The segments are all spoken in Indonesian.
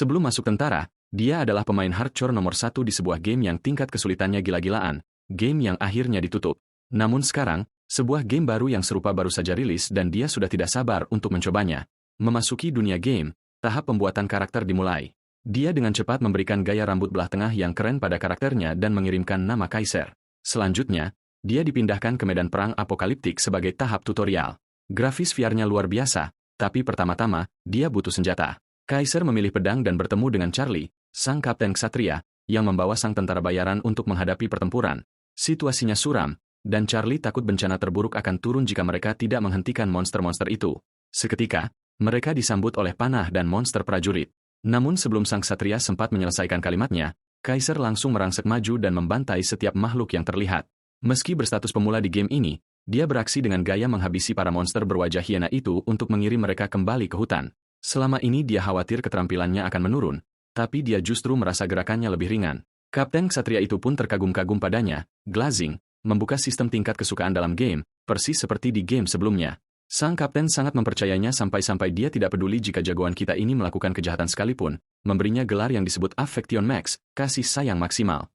Sebelum masuk tentara, dia adalah pemain hardcore nomor 1 di sebuah game yang tingkat kesulitannya gila-gilaan, game yang akhirnya ditutup. Namun sekarang, sebuah game baru yang serupa baru saja rilis dan dia sudah tidak sabar untuk mencobanya. Memasuki dunia game, tahap pembuatan karakter dimulai. Dia dengan cepat memberikan gaya rambut belah tengah yang keren pada karakternya dan mengirimkan nama Kaiser. Selanjutnya, dia dipindahkan ke medan perang apokaliptik sebagai tahap tutorial. Grafis VR-nya luar biasa, tapi pertama-tama, dia butuh senjata. Kaiser memilih pedang dan bertemu dengan Charlie, sang kapten ksatria, yang membawa sang tentara bayaran untuk menghadapi pertempuran. Situasinya suram, dan Charlie takut bencana terburuk akan turun jika mereka tidak menghentikan monster-monster itu. Seketika, mereka disambut oleh panah dan monster prajurit. Namun sebelum sang ksatria sempat menyelesaikan kalimatnya, Kaiser langsung merangsek maju dan membantai setiap makhluk yang terlihat. Meski berstatus pemula di game ini, dia beraksi dengan gaya menghabisi para monster berwajah hiena itu untuk mengirim mereka kembali ke hutan. Selama ini dia khawatir keterampilannya akan menurun, tapi dia justru merasa gerakannya lebih ringan. Kapten ksatria itu pun terkagum-kagum padanya. Glazing membuka sistem tingkat kesukaan dalam game, persis seperti di game sebelumnya. Sang kapten sangat mempercayainya sampai-sampai dia tidak peduli jika jagoan kita ini melakukan kejahatan sekalipun, memberinya gelar yang disebut Affection Max, kasih sayang maksimal.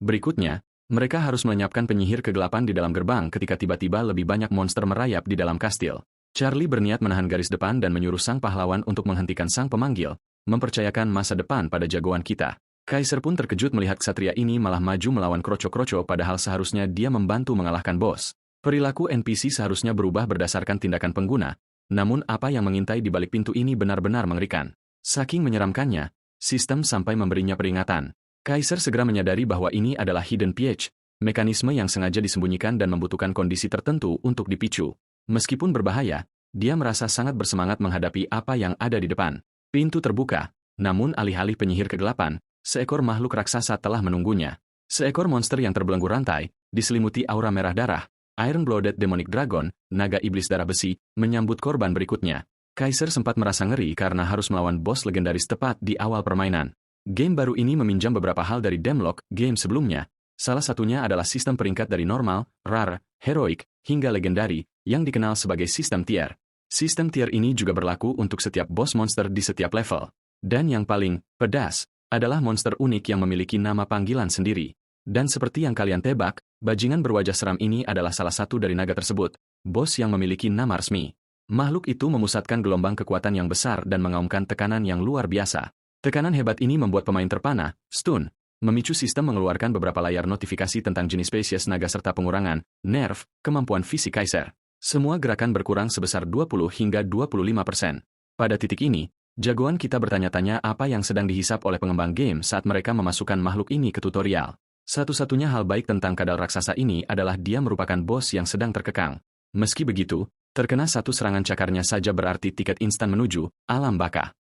Berikutnya, mereka harus melenyapkan penyihir kegelapan di dalam gerbang ketika tiba-tiba lebih banyak monster merayap di dalam kastil. Charlie berniat menahan garis depan dan menyuruh sang pahlawan untuk menghentikan sang pemanggil, mempercayakan masa depan pada jagoan kita. Kaiser pun terkejut melihat ksatria ini malah maju melawan kroco-kroco padahal seharusnya dia membantu mengalahkan bos. Perilaku NPC seharusnya berubah berdasarkan tindakan pengguna, namun apa yang mengintai di balik pintu ini benar-benar mengerikan. Saking menyeramkannya, sistem sampai memberinya peringatan. Kaiser segera menyadari bahwa ini adalah hidden pH, mekanisme yang sengaja disembunyikan dan membutuhkan kondisi tertentu untuk dipicu. Meskipun berbahaya, dia merasa sangat bersemangat menghadapi apa yang ada di depan. Pintu terbuka, namun alih-alih penyihir kegelapan, seekor makhluk raksasa telah menunggunya. Seekor monster yang terbelenggu rantai, diselimuti aura merah darah, Iron-Blooded Demonic Dragon, naga iblis darah besi, menyambut korban berikutnya. Kaiser sempat merasa ngeri karena harus melawan bos legendaris tepat di awal permainan. Game baru ini meminjam beberapa hal dari Demlock game sebelumnya. Salah satunya adalah sistem peringkat dari normal, rare, heroic, hingga legendary, yang dikenal sebagai sistem tier. Sistem tier ini juga berlaku untuk setiap bos monster di setiap level. Dan yang paling pedas adalah monster unik yang memiliki nama panggilan sendiri. Dan seperti yang kalian tebak, bajingan berwajah seram ini adalah salah satu dari naga tersebut, bos yang memiliki nama resmi. Makhluk itu memusatkan gelombang kekuatan yang besar dan mengaumkan tekanan yang luar biasa. Tekanan hebat ini membuat pemain terpana, stun, memicu sistem mengeluarkan beberapa layar notifikasi tentang jenis spesies naga serta pengurangan, nerf, kemampuan fisik Kaiser. Semua gerakan berkurang sebesar 20 hingga 25%. Pada titik ini, jagoan kita bertanya-tanya apa yang sedang dihisap oleh pengembang game saat mereka memasukkan makhluk ini ke tutorial. Satu-satunya hal baik tentang kadal raksasa ini adalah dia merupakan bos yang sedang terkekang. Meski begitu, terkena satu serangan cakarnya saja berarti tiket instan menuju alam baka.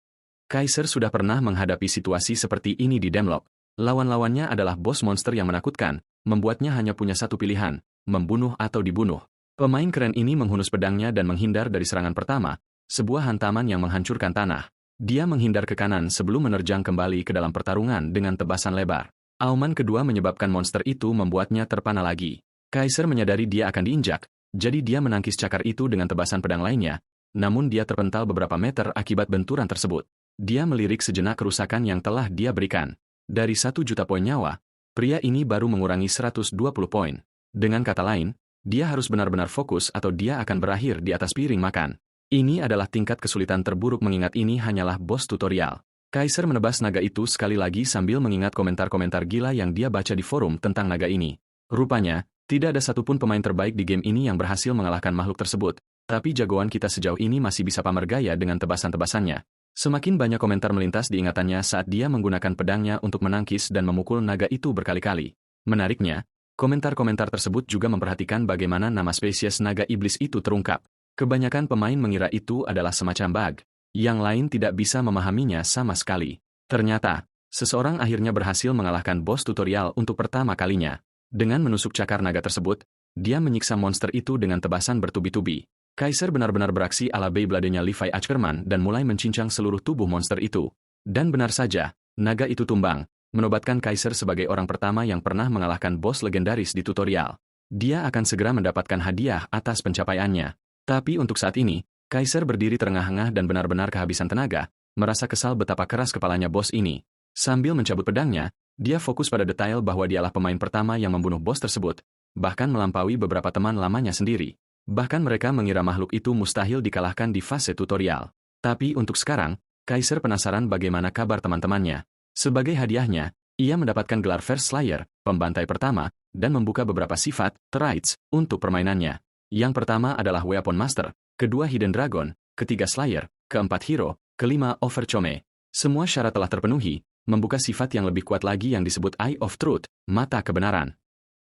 Kaiser sudah pernah menghadapi situasi seperti ini di Demlock. Lawan-lawannya adalah bos monster yang menakutkan, membuatnya hanya punya satu pilihan, membunuh atau dibunuh. Pemain keren ini menghunus pedangnya dan menghindar dari serangan pertama, sebuah hantaman yang menghancurkan tanah. Dia menghindar ke kanan sebelum menerjang kembali ke dalam pertarungan dengan tebasan lebar. Auman kedua menyebabkan monster itu membuatnya terpana lagi. Kaiser menyadari dia akan diinjak, jadi dia menangkis cakar itu dengan tebasan pedang lainnya, namun dia terpental beberapa meter akibat benturan tersebut. Dia melirik sejenak kerusakan yang telah dia berikan. Dari 1 juta poin nyawa, pria ini baru mengurangi 120 poin. Dengan kata lain, dia harus benar-benar fokus atau dia akan berakhir di atas piring makan. Ini adalah tingkat kesulitan terburuk mengingat ini hanyalah bos tutorial. Kaiser menebas naga itu sekali lagi sambil mengingat komentar-komentar gila yang dia baca di forum tentang naga ini. Rupanya, tidak ada satupun pemain terbaik di game ini yang berhasil mengalahkan makhluk tersebut, tapi jagoan kita sejauh ini masih bisa pamer gaya dengan tebasan-tebasannya. Semakin banyak komentar melintas di ingatannya saat dia menggunakan pedangnya untuk menangkis dan memukul naga itu berkali-kali. Menariknya, komentar-komentar tersebut juga memperhatikan bagaimana nama spesies naga iblis itu terungkap. Kebanyakan pemain mengira itu adalah semacam bug. Yang lain tidak bisa memahaminya sama sekali. Ternyata, seseorang akhirnya berhasil mengalahkan bos tutorial untuk pertama kalinya. Dengan menusuk cakar naga tersebut, dia menyiksa monster itu dengan tebasan bertubi-tubi. Kaiser benar-benar beraksi ala Beyblade-nya Levi Ackerman dan mulai mencincang seluruh tubuh monster itu. Dan benar saja, naga itu tumbang, menobatkan Kaiser sebagai orang pertama yang pernah mengalahkan bos legendaris di tutorial. Dia akan segera mendapatkan hadiah atas pencapaiannya. Tapi untuk saat ini, Kaiser berdiri terengah-engah dan benar-benar kehabisan tenaga, merasa kesal betapa keras kepalanya bos ini. Sambil mencabut pedangnya, dia fokus pada detail bahwa dialah pemain pertama yang membunuh bos tersebut, bahkan melampaui beberapa teman lamanya sendiri. Bahkan mereka mengira makhluk itu mustahil dikalahkan di fase tutorial. Tapi untuk sekarang, Kaiser penasaran bagaimana kabar teman-temannya. Sebagai hadiahnya, ia mendapatkan gelar First Slayer, pembantai pertama, dan membuka beberapa sifat, traits, untuk permainannya. Yang pertama adalah Weapon Master, kedua Hidden Dragon, ketiga Slayer, keempat Hero, kelima Overchome. Semua syarat telah terpenuhi, membuka sifat yang lebih kuat lagi yang disebut Eye of Truth, mata kebenaran.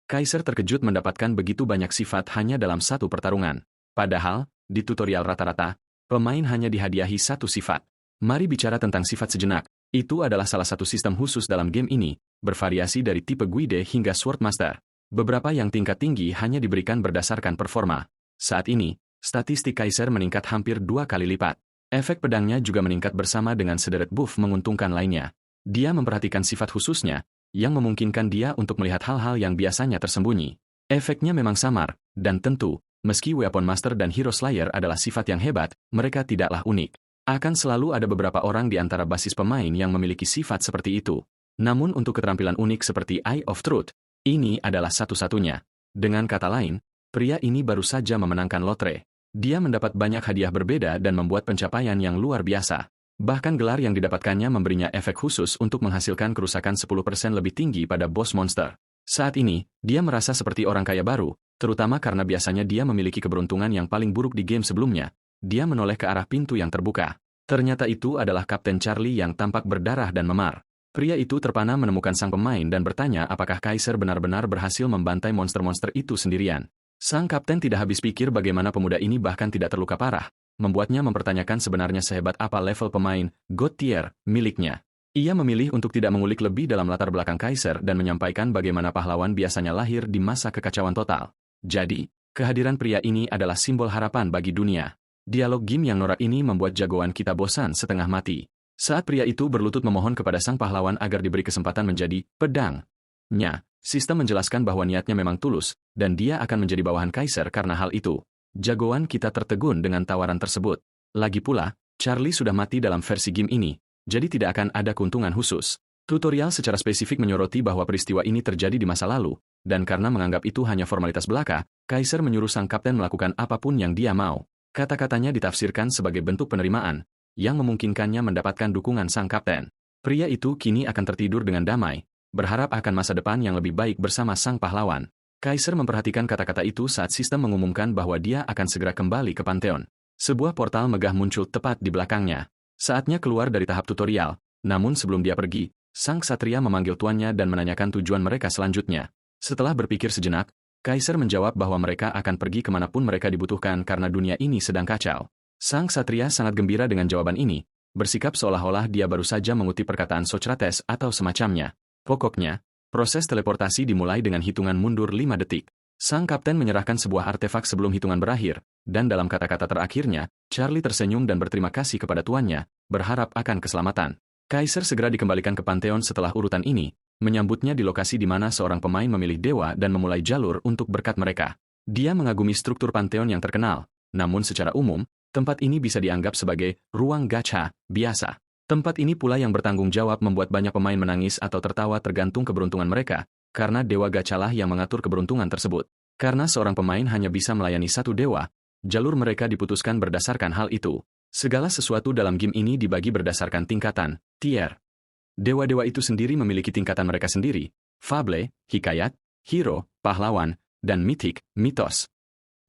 Kaiser terkejut mendapatkan begitu banyak sifat hanya dalam satu pertarungan. Padahal, di tutorial rata-rata, pemain hanya dihadiahi satu sifat. Mari bicara tentang sifat sejenak. Itu adalah salah satu sistem khusus dalam game ini, bervariasi dari tipe Guide hingga Swordmaster. Beberapa yang tingkat tinggi hanya diberikan berdasarkan performa. Saat ini, statistik Kaiser meningkat hampir 2 kali lipat. Efek pedangnya juga meningkat bersama dengan sederet buff menguntungkan lainnya. Dia memperhatikan sifat khususnya, yang memungkinkan dia untuk melihat hal-hal yang biasanya tersembunyi. Efeknya memang samar, dan tentu, meski Weapon Master dan Hero Slayer adalah sifat yang hebat, mereka tidaklah unik. Akan selalu ada beberapa orang di antara basis pemain yang memiliki sifat seperti itu. Namun untuk keterampilan unik seperti Eye of Truth, ini adalah satu-satunya. Dengan kata lain, pria ini baru saja memenangkan lotre. Dia mendapat banyak hadiah berbeda dan membuat pencapaian yang luar biasa. Bahkan gelar yang didapatkannya memberinya efek khusus untuk menghasilkan kerusakan 10% lebih tinggi pada bos monster. Saat ini, dia merasa seperti orang kaya baru, terutama karena biasanya dia memiliki keberuntungan yang paling buruk di game sebelumnya. Dia menoleh ke arah pintu yang terbuka. Ternyata itu adalah Kapten Charlie yang tampak berdarah dan memar. Pria itu terpana menemukan sang pemain dan bertanya apakah Kaiser benar-benar berhasil membantai monster-monster itu sendirian. Sang kapten tidak habis pikir bagaimana pemuda ini bahkan tidak terluka parah, membuatnya mempertanyakan sebenarnya sehebat apa level pemain God tier miliknya. Ia memilih untuk tidak mengulik lebih dalam latar belakang Kaiser dan menyampaikan bagaimana pahlawan biasanya lahir di masa kekacauan total. Jadi, kehadiran pria ini adalah simbol harapan bagi dunia. Dialog game yang norak ini membuat jagoan kita bosan setengah mati. Saat pria itu berlutut memohon kepada sang pahlawan agar diberi kesempatan menjadi pedangnya, sistem menjelaskan bahwa niatnya memang tulus, dan dia akan menjadi bawahan Kaiser karena hal itu. Jagoan kita tertegun dengan tawaran tersebut. Lagi pula, Charlie sudah mati dalam versi game ini, jadi tidak akan ada keuntungan khusus. Tutorial secara spesifik menyoroti bahwa peristiwa ini terjadi di masa lalu, dan karena menganggap itu hanya formalitas belaka, Kaiser menyuruh sang kapten melakukan apapun yang dia mau. Kata-katanya ditafsirkan sebagai bentuk penerimaan, yang memungkinkannya mendapatkan dukungan sang kapten. Pria itu kini akan tertidur dengan damai, berharap akan masa depan yang lebih baik bersama sang pahlawan. Kaiser memperhatikan kata-kata itu saat sistem mengumumkan bahwa dia akan segera kembali ke Pantheon. Sebuah portal megah muncul tepat di belakangnya. Saatnya keluar dari tahap tutorial, namun sebelum dia pergi, sang ksatria memanggil tuannya dan menanyakan tujuan mereka selanjutnya. Setelah berpikir sejenak, Kaiser menjawab bahwa mereka akan pergi kemanapun mereka dibutuhkan karena dunia ini sedang kacau. Sang ksatria sangat gembira dengan jawaban ini, bersikap seolah-olah dia baru saja mengutip perkataan Socrates atau semacamnya. Pokoknya, proses teleportasi dimulai dengan hitungan mundur 5 detik. Sang kapten menyerahkan sebuah artefak sebelum hitungan berakhir, dan dalam kata-kata terakhirnya, Charlie tersenyum dan berterima kasih kepada tuannya, berharap akan keselamatan. Kaiser segera dikembalikan ke Pantheon setelah urutan ini, menyambutnya di lokasi di mana seorang pemain memilih dewa dan memulai jalur untuk berkat mereka. Dia mengagumi struktur Pantheon yang terkenal, namun secara umum, tempat ini bisa dianggap sebagai ruang gacha biasa. Tempat ini pula yang bertanggung jawab membuat banyak pemain menangis atau tertawa tergantung keberuntungan mereka, karena dewa gachalah yang mengatur keberuntungan tersebut. Karena seorang pemain hanya bisa melayani satu dewa, jalur mereka diputuskan berdasarkan hal itu. Segala sesuatu dalam game ini dibagi berdasarkan tingkatan, tier. Dewa-dewa itu sendiri memiliki tingkatan mereka sendiri, fable, hikayat, hero, pahlawan, dan mythic, mitos.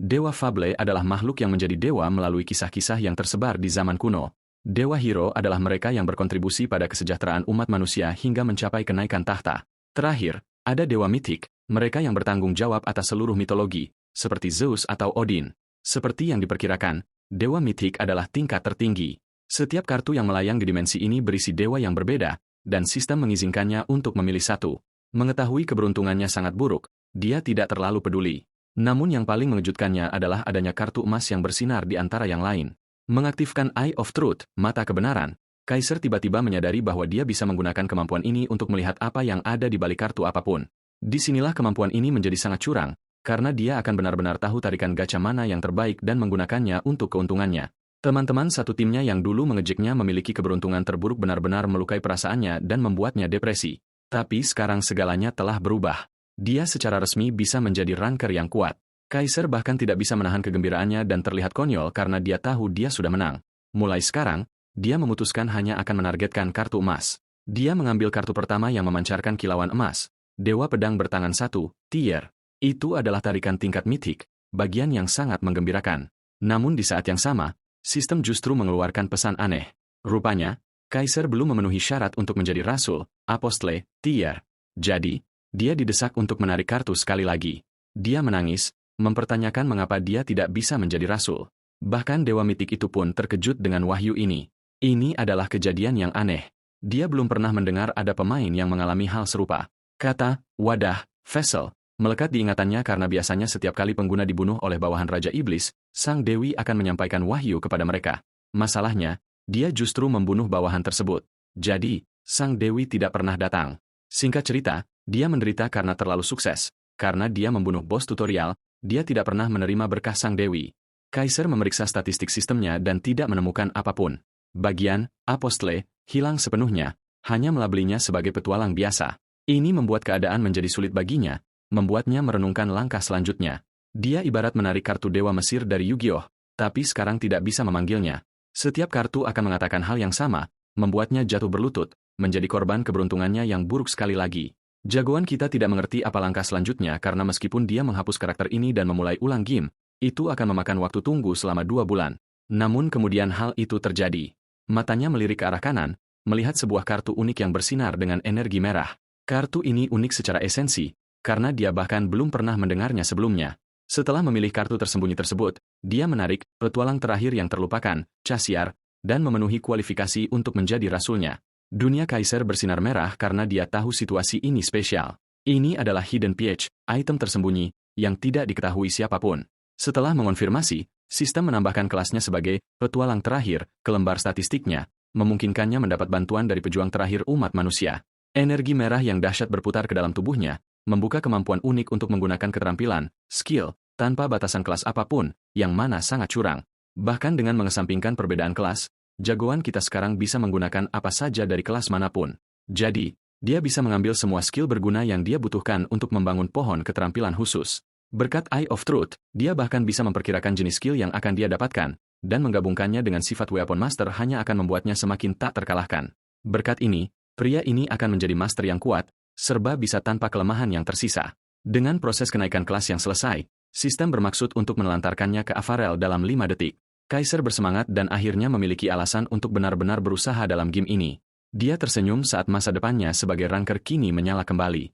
Dewa fable adalah makhluk yang menjadi dewa melalui kisah-kisah yang tersebar di zaman kuno. Dewa hero adalah mereka yang berkontribusi pada kesejahteraan umat manusia hingga mencapai kenaikan tahta. Terakhir, ada dewa mythic, mereka yang bertanggung jawab atas seluruh mitologi, seperti Zeus atau Odin. Seperti yang diperkirakan, dewa mythic adalah tingkat tertinggi. Setiap kartu yang melayang di dimensi ini berisi dewa yang berbeda, dan sistem mengizinkannya untuk memilih satu. Mengetahui keberuntungannya sangat buruk, dia tidak terlalu peduli. Namun yang paling mengejutkannya adalah adanya kartu emas yang bersinar di antara yang lain. Mengaktifkan Eye of Truth, mata kebenaran, Kaiser tiba-tiba menyadari bahwa dia bisa menggunakan kemampuan ini untuk melihat apa yang ada di balik kartu apapun. Disinilah kemampuan ini menjadi sangat curang, karena dia akan benar-benar tahu tarikan gacha mana yang terbaik dan menggunakannya untuk keuntungannya. Teman-teman satu timnya yang dulu mengejeknya memiliki keberuntungan terburuk benar-benar melukai perasaannya dan membuatnya depresi. Tapi sekarang segalanya telah berubah. Dia secara resmi bisa menjadi ranker yang kuat. Kaiser bahkan tidak bisa menahan kegembiraannya dan terlihat konyol karena dia tahu dia sudah menang. Mulai sekarang, dia memutuskan hanya akan menargetkan kartu emas. Dia mengambil kartu pertama yang memancarkan kilauan emas. Dewa Pedang Bertangan 1, tier. Itu adalah tarikan tingkat mitik, bagian yang sangat menggembirakan. Namun di saat yang sama, sistem justru mengeluarkan pesan aneh. Rupanya, Kaiser belum memenuhi syarat untuk menjadi Rasul, Apostle, tier. Jadi, dia didesak untuk menarik kartu sekali lagi. Dia menangis, mempertanyakan mengapa dia tidak bisa menjadi Rasul. Bahkan Dewa Mitik itu pun terkejut dengan wahyu ini. Ini adalah kejadian yang aneh. Dia belum pernah mendengar ada pemain yang mengalami hal serupa. Kata, wadah, vessel, melekat di ingatannya karena biasanya setiap kali pengguna dibunuh oleh bawahan Raja Iblis, Sang Dewi akan menyampaikan wahyu kepada mereka. Masalahnya, dia justru membunuh bawahan tersebut. Jadi, Sang Dewi tidak pernah datang. Singkat cerita, dia menderita karena terlalu sukses. Karena dia membunuh bos tutorial, dia tidak pernah menerima berkah Sang Dewi. Kaiser memeriksa statistik sistemnya dan tidak menemukan apapun. Bagian, Apostle, hilang sepenuhnya, hanya melabelinya sebagai petualang biasa. Ini membuat keadaan menjadi sulit baginya, membuatnya merenungkan langkah selanjutnya. Dia ibarat menarik kartu Dewa Mesir dari Yu-Gi-Oh, tapi sekarang tidak bisa memanggilnya. Setiap kartu akan mengatakan hal yang sama, membuatnya jatuh berlutut, menjadi korban keberuntungannya yang buruk sekali lagi. Jagoan kita tidak mengerti apa langkah selanjutnya karena meskipun dia menghapus karakter ini dan memulai ulang game, itu akan memakan waktu tunggu selama 2 bulan. Namun kemudian hal itu terjadi. Matanya melirik ke arah kanan, melihat sebuah kartu unik yang bersinar dengan energi merah. Kartu ini unik secara esensi, karena dia bahkan belum pernah mendengarnya sebelumnya. Setelah memilih kartu tersembunyi tersebut, dia menarik petualang terakhir yang terlupakan, Cassiar, dan memenuhi kualifikasi untuk menjadi rasulnya. Dunia Kaiser bersinar merah karena dia tahu situasi ini spesial. Ini adalah Hidden Page, item tersembunyi, yang tidak diketahui siapapun. Setelah mengonfirmasi, sistem menambahkan kelasnya sebagai petualang terakhir ke lembar statistiknya, memungkinkannya mendapat bantuan dari pejuang terakhir umat manusia. Energi merah yang dahsyat berputar ke dalam tubuhnya, membuka kemampuan unik untuk menggunakan keterampilan, skill, tanpa batasan kelas apapun, yang mana sangat curang. Bahkan dengan mengesampingkan perbedaan kelas, jagoan kita sekarang bisa menggunakan apa saja dari kelas manapun. Jadi, dia bisa mengambil semua skill berguna yang dia butuhkan untuk membangun pohon keterampilan khusus. Berkat Eye of Truth, dia bahkan bisa memperkirakan jenis skill yang akan dia dapatkan, dan menggabungkannya dengan sifat Weapon Master hanya akan membuatnya semakin tak terkalahkan. Berkat ini, pria ini akan menjadi master yang kuat, serba bisa tanpa kelemahan yang tersisa. Dengan proses kenaikan kelas yang selesai, sistem bermaksud untuk menelantarkannya ke Avarel dalam 5 detik. Kaiser bersemangat dan akhirnya memiliki alasan untuk benar-benar berusaha dalam game ini. Dia tersenyum saat masa depannya sebagai ranker kini menyala kembali.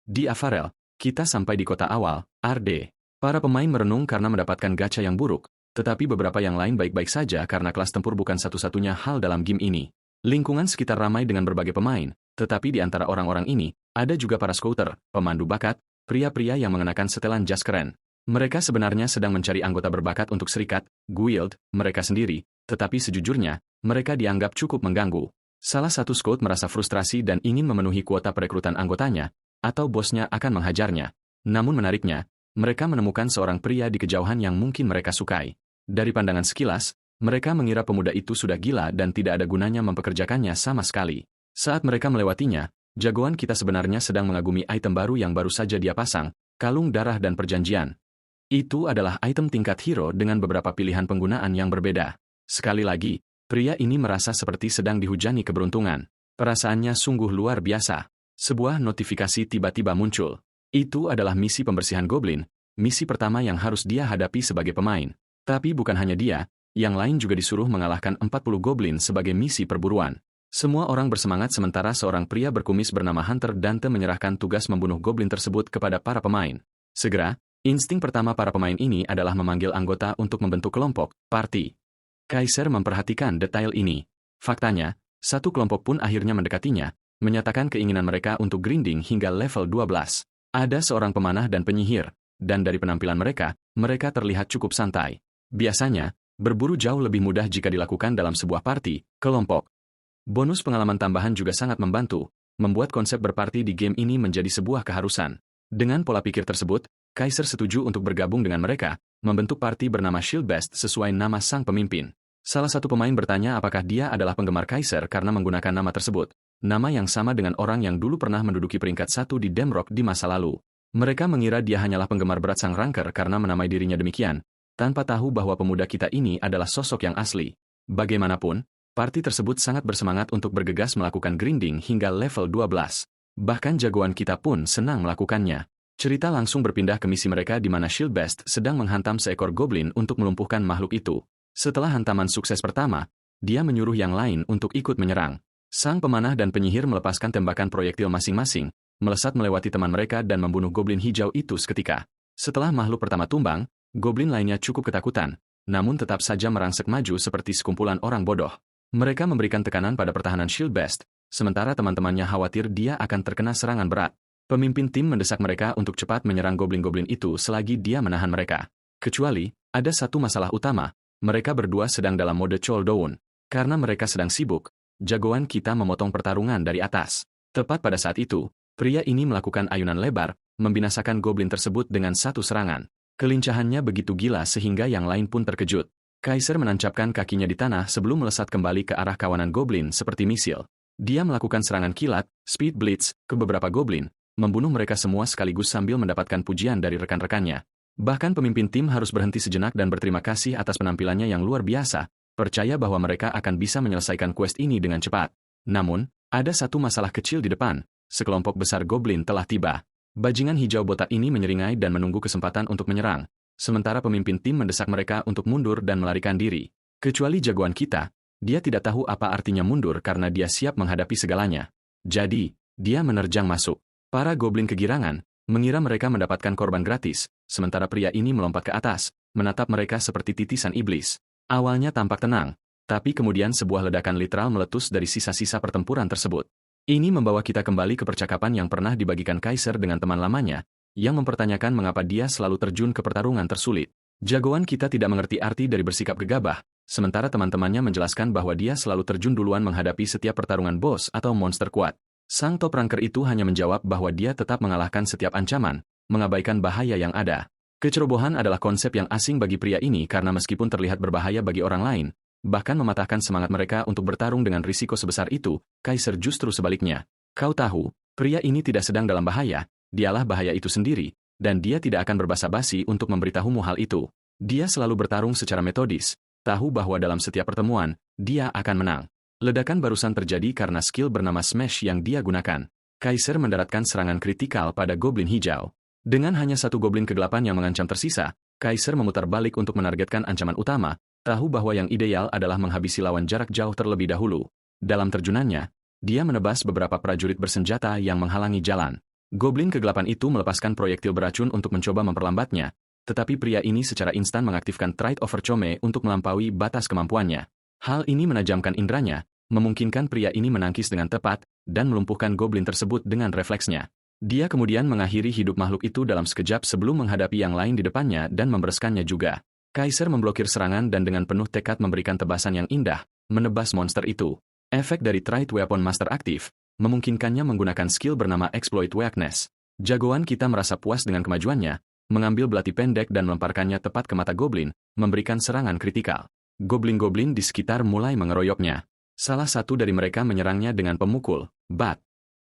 Di Avarel, kita sampai di kota awal, Arde. Para pemain merenung karena mendapatkan gacha yang buruk, tetapi beberapa yang lain baik-baik saja karena kelas tempur bukan satu-satunya hal dalam game ini. Lingkungan sekitar ramai dengan berbagai pemain, tetapi di antara orang-orang ini, ada juga para scouter, pemandu bakat, pria-pria yang mengenakan setelan jas keren. Mereka sebenarnya sedang mencari anggota berbakat untuk serikat, guild, mereka sendiri, tetapi sejujurnya, mereka dianggap cukup mengganggu. Salah satu scout merasa frustrasi dan ingin memenuhi kuota perekrutan anggotanya, atau bosnya akan menghajarnya. Namun menariknya, mereka menemukan seorang pria di kejauhan yang mungkin mereka sukai. Dari pandangan sekilas, mereka mengira pemuda itu sudah gila dan tidak ada gunanya mempekerjakannya sama sekali. Saat mereka melewatinya, jagoan kita sebenarnya sedang mengagumi item baru yang baru saja dia pasang, kalung darah dan perjanjian. Itu adalah item tingkat hero dengan beberapa pilihan penggunaan yang berbeda. Sekali lagi, pria ini merasa seperti sedang dihujani keberuntungan. Perasaannya sungguh luar biasa. Sebuah notifikasi tiba-tiba muncul. Itu adalah misi pembersihan goblin, misi pertama yang harus dia hadapi sebagai pemain. Tapi bukan hanya dia, yang lain juga disuruh mengalahkan 40 goblin sebagai misi perburuan. Semua orang bersemangat sementara seorang pria berkumis bernama Hunter Dante menyerahkan tugas membunuh goblin tersebut kepada para pemain. Segera, insting pertama para pemain ini adalah memanggil anggota untuk membentuk kelompok, party. Kaiser memperhatikan detail ini. Faktanya, satu kelompok pun akhirnya mendekatinya, menyatakan keinginan mereka untuk grinding hingga level 12. Ada seorang pemanah dan penyihir, dan dari penampilan mereka, mereka terlihat cukup santai. Biasanya, berburu jauh lebih mudah jika dilakukan dalam sebuah party, kelompok. Bonus pengalaman tambahan juga sangat membantu, membuat konsep berparti di game ini menjadi sebuah keharusan. Dengan pola pikir tersebut, Kaiser setuju untuk bergabung dengan mereka, membentuk party bernama Shield Best sesuai nama sang pemimpin. Salah satu pemain bertanya apakah dia adalah penggemar Kaiser karena menggunakan nama tersebut, nama yang sama dengan orang yang dulu pernah menduduki peringkat 1 di Damrock di masa lalu. Mereka mengira dia hanyalah penggemar berat sang ranker karena menamai dirinya demikian, tanpa tahu bahwa pemuda kita ini adalah sosok yang asli. Bagaimanapun, party tersebut sangat bersemangat untuk bergegas melakukan grinding hingga level 12. Bahkan jagoan kita pun senang melakukannya. Cerita langsung berpindah ke misi mereka di mana Shieldbeast sedang menghantam seekor goblin untuk melumpuhkan makhluk itu. Setelah hantaman sukses pertama, dia menyuruh yang lain untuk ikut menyerang. Sang pemanah dan penyihir melepaskan tembakan proyektil masing-masing, melesat melewati teman mereka dan membunuh goblin hijau itu seketika. Setelah makhluk pertama tumbang, goblin lainnya cukup ketakutan, namun tetap saja merangsek maju seperti sekumpulan orang bodoh. Mereka memberikan tekanan pada pertahanan Shieldbeast, sementara teman-temannya khawatir dia akan terkena serangan berat. Pemimpin tim mendesak mereka untuk cepat menyerang goblin-goblin itu selagi dia menahan mereka. Kecuali, ada satu masalah utama. Mereka berdua sedang dalam mode cooldown. Karena mereka sedang sibuk, jagoan kita memotong pertarungan dari atas. Tepat pada saat itu, pria ini melakukan ayunan lebar, membinasakan goblin tersebut dengan satu serangan. Kelincahannya begitu gila sehingga yang lain pun terkejut. Kaiser menancapkan kakinya di tanah sebelum melesat kembali ke arah kawanan goblin seperti misil. Dia melakukan serangan kilat, speed blitz, ke beberapa goblin, membunuh mereka semua sekaligus sambil mendapatkan pujian dari rekan-rekannya. Bahkan pemimpin tim harus berhenti sejenak dan berterima kasih atas penampilannya yang luar biasa, percaya bahwa mereka akan bisa menyelesaikan quest ini dengan cepat. Namun, ada satu masalah kecil di depan, sekelompok besar goblin telah tiba. Bajingan hijau botak ini menyeringai dan menunggu kesempatan untuk menyerang, sementara pemimpin tim mendesak mereka untuk mundur dan melarikan diri. Kecuali jagoan kita, dia tidak tahu apa artinya mundur karena dia siap menghadapi segalanya. Jadi, dia menerjang masuk. Para goblin kegirangan, mengira mereka mendapatkan korban gratis, sementara pria ini melompat ke atas, menatap mereka seperti titisan iblis. Awalnya tampak tenang, tapi kemudian sebuah ledakan literal meletus dari sisa-sisa pertempuran tersebut. Ini membawa kita kembali ke percakapan yang pernah dibagikan Kaiser dengan teman lamanya, yang mempertanyakan mengapa dia selalu terjun ke pertarungan tersulit. Jagoan kita tidak mengerti arti dari bersikap gegabah, sementara teman-temannya menjelaskan bahwa dia selalu terjun duluan menghadapi setiap pertarungan bos atau monster kuat. Sang top ranker itu hanya menjawab bahwa dia tetap mengalahkan setiap ancaman, mengabaikan bahaya yang ada. Kecerobohan adalah konsep yang asing bagi pria ini karena meskipun terlihat berbahaya bagi orang lain, bahkan mematahkan semangat mereka untuk bertarung dengan risiko sebesar itu, Kaiser justru sebaliknya. Kau tahu, pria ini tidak sedang dalam bahaya, dialah bahaya itu sendiri, dan dia tidak akan berbasa-basi untuk memberitahumu hal itu. Dia selalu bertarung secara metodis, tahu bahwa dalam setiap pertemuan, dia akan menang. Ledakan barusan terjadi karena skill bernama Smash yang dia gunakan. Kaiser mendaratkan serangan kritikal pada goblin hijau. Dengan hanya satu goblin kegelapan yang mengancam tersisa, Kaiser memutar balik untuk menargetkan ancaman utama, tahu bahwa yang ideal adalah menghabisi lawan jarak jauh terlebih dahulu. Dalam terjunannya, dia menebas beberapa prajurit bersenjata yang menghalangi jalan. Goblin kegelapan itu melepaskan proyektil beracun untuk mencoba memperlambatnya, tetapi pria ini secara instan mengaktifkan Trait Overchome untuk melampaui batas kemampuannya. Hal ini menajamkan indranya, memungkinkan pria ini menangkis dengan tepat, dan melumpuhkan goblin tersebut dengan refleksnya. Dia kemudian mengakhiri hidup makhluk itu dalam sekejap sebelum menghadapi yang lain di depannya dan membereskannya juga. Kaiser memblokir serangan dan dengan penuh tekad memberikan tebasan yang indah, menebas monster itu. Efek dari Trait Weapon Master aktif, memungkinkannya menggunakan skill bernama Exploit Weakness. Jagoan kita merasa puas dengan kemajuannya, mengambil belati pendek dan melemparkannya tepat ke mata goblin, memberikan serangan kritikal. Goblin-goblin di sekitar mulai mengeroyoknya. Salah satu dari mereka menyerangnya dengan pemukul, bat.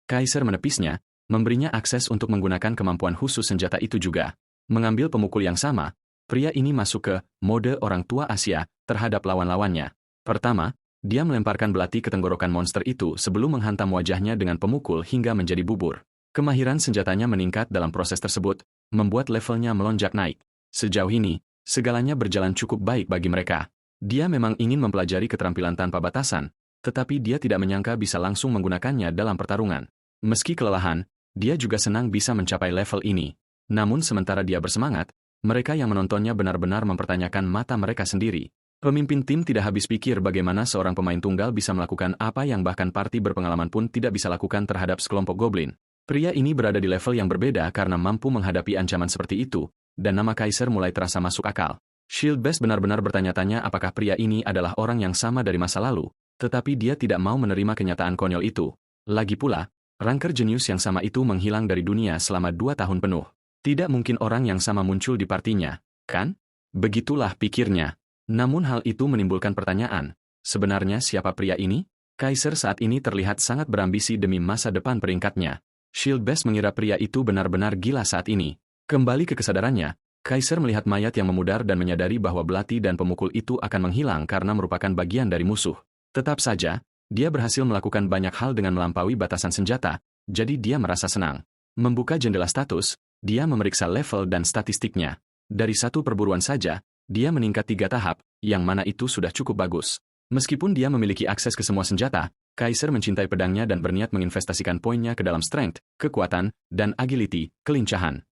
Kaiser menepisnya, memberinya akses untuk menggunakan kemampuan khusus senjata itu juga. Mengambil pemukul yang sama, pria ini masuk ke mode orang tua Asia terhadap lawan-lawannya. Pertama, dia melemparkan belati ke tenggorokan monster itu sebelum menghantam wajahnya dengan pemukul hingga menjadi bubur. Kemahiran senjatanya meningkat dalam proses tersebut, membuat levelnya melonjak naik. Sejauh ini, segalanya berjalan cukup baik bagi mereka. Dia memang ingin mempelajari keterampilan tanpa batasan, tetapi dia tidak menyangka bisa langsung menggunakannya dalam pertarungan. Meski kelelahan, dia juga senang bisa mencapai level ini. Namun sementara dia bersemangat, mereka yang menontonnya benar-benar mempertanyakan mata mereka sendiri. Pemimpin tim tidak habis pikir bagaimana seorang pemain tunggal bisa melakukan apa yang bahkan party berpengalaman pun tidak bisa lakukan terhadap sekelompok goblin. Pria ini berada di level yang berbeda karena mampu menghadapi ancaman seperti itu, dan nama Kaiser mulai terasa masuk akal. Shieldbeast benar-benar bertanya-tanya apakah pria ini adalah orang yang sama dari masa lalu, tetapi dia tidak mau menerima kenyataan konyol itu. Lagi pula, ranker jenius yang sama itu menghilang dari dunia selama 2 tahun penuh. Tidak mungkin orang yang sama muncul di partinya, kan? Begitulah pikirnya. Namun hal itu menimbulkan pertanyaan, sebenarnya siapa pria ini? Kaiser saat ini terlihat sangat berambisi demi masa depan peringkatnya. Shield Beast mengira pria itu benar-benar gila saat ini. Kembali ke kesadarannya, Kaiser melihat mayat yang memudar dan menyadari bahwa belati dan pemukul itu akan menghilang karena merupakan bagian dari musuh. Tetap saja, dia berhasil melakukan banyak hal dengan melampaui batasan senjata, jadi dia merasa senang. Membuka jendela status, dia memeriksa level dan statistiknya. Dari satu perburuan saja, dia meningkat 3 tahap, yang mana itu sudah cukup bagus. Meskipun dia memiliki akses ke semua senjata, Kaiser mencintai pedangnya dan berniat menginvestasikan poinnya ke dalam strength, kekuatan, dan agility, kelincahan.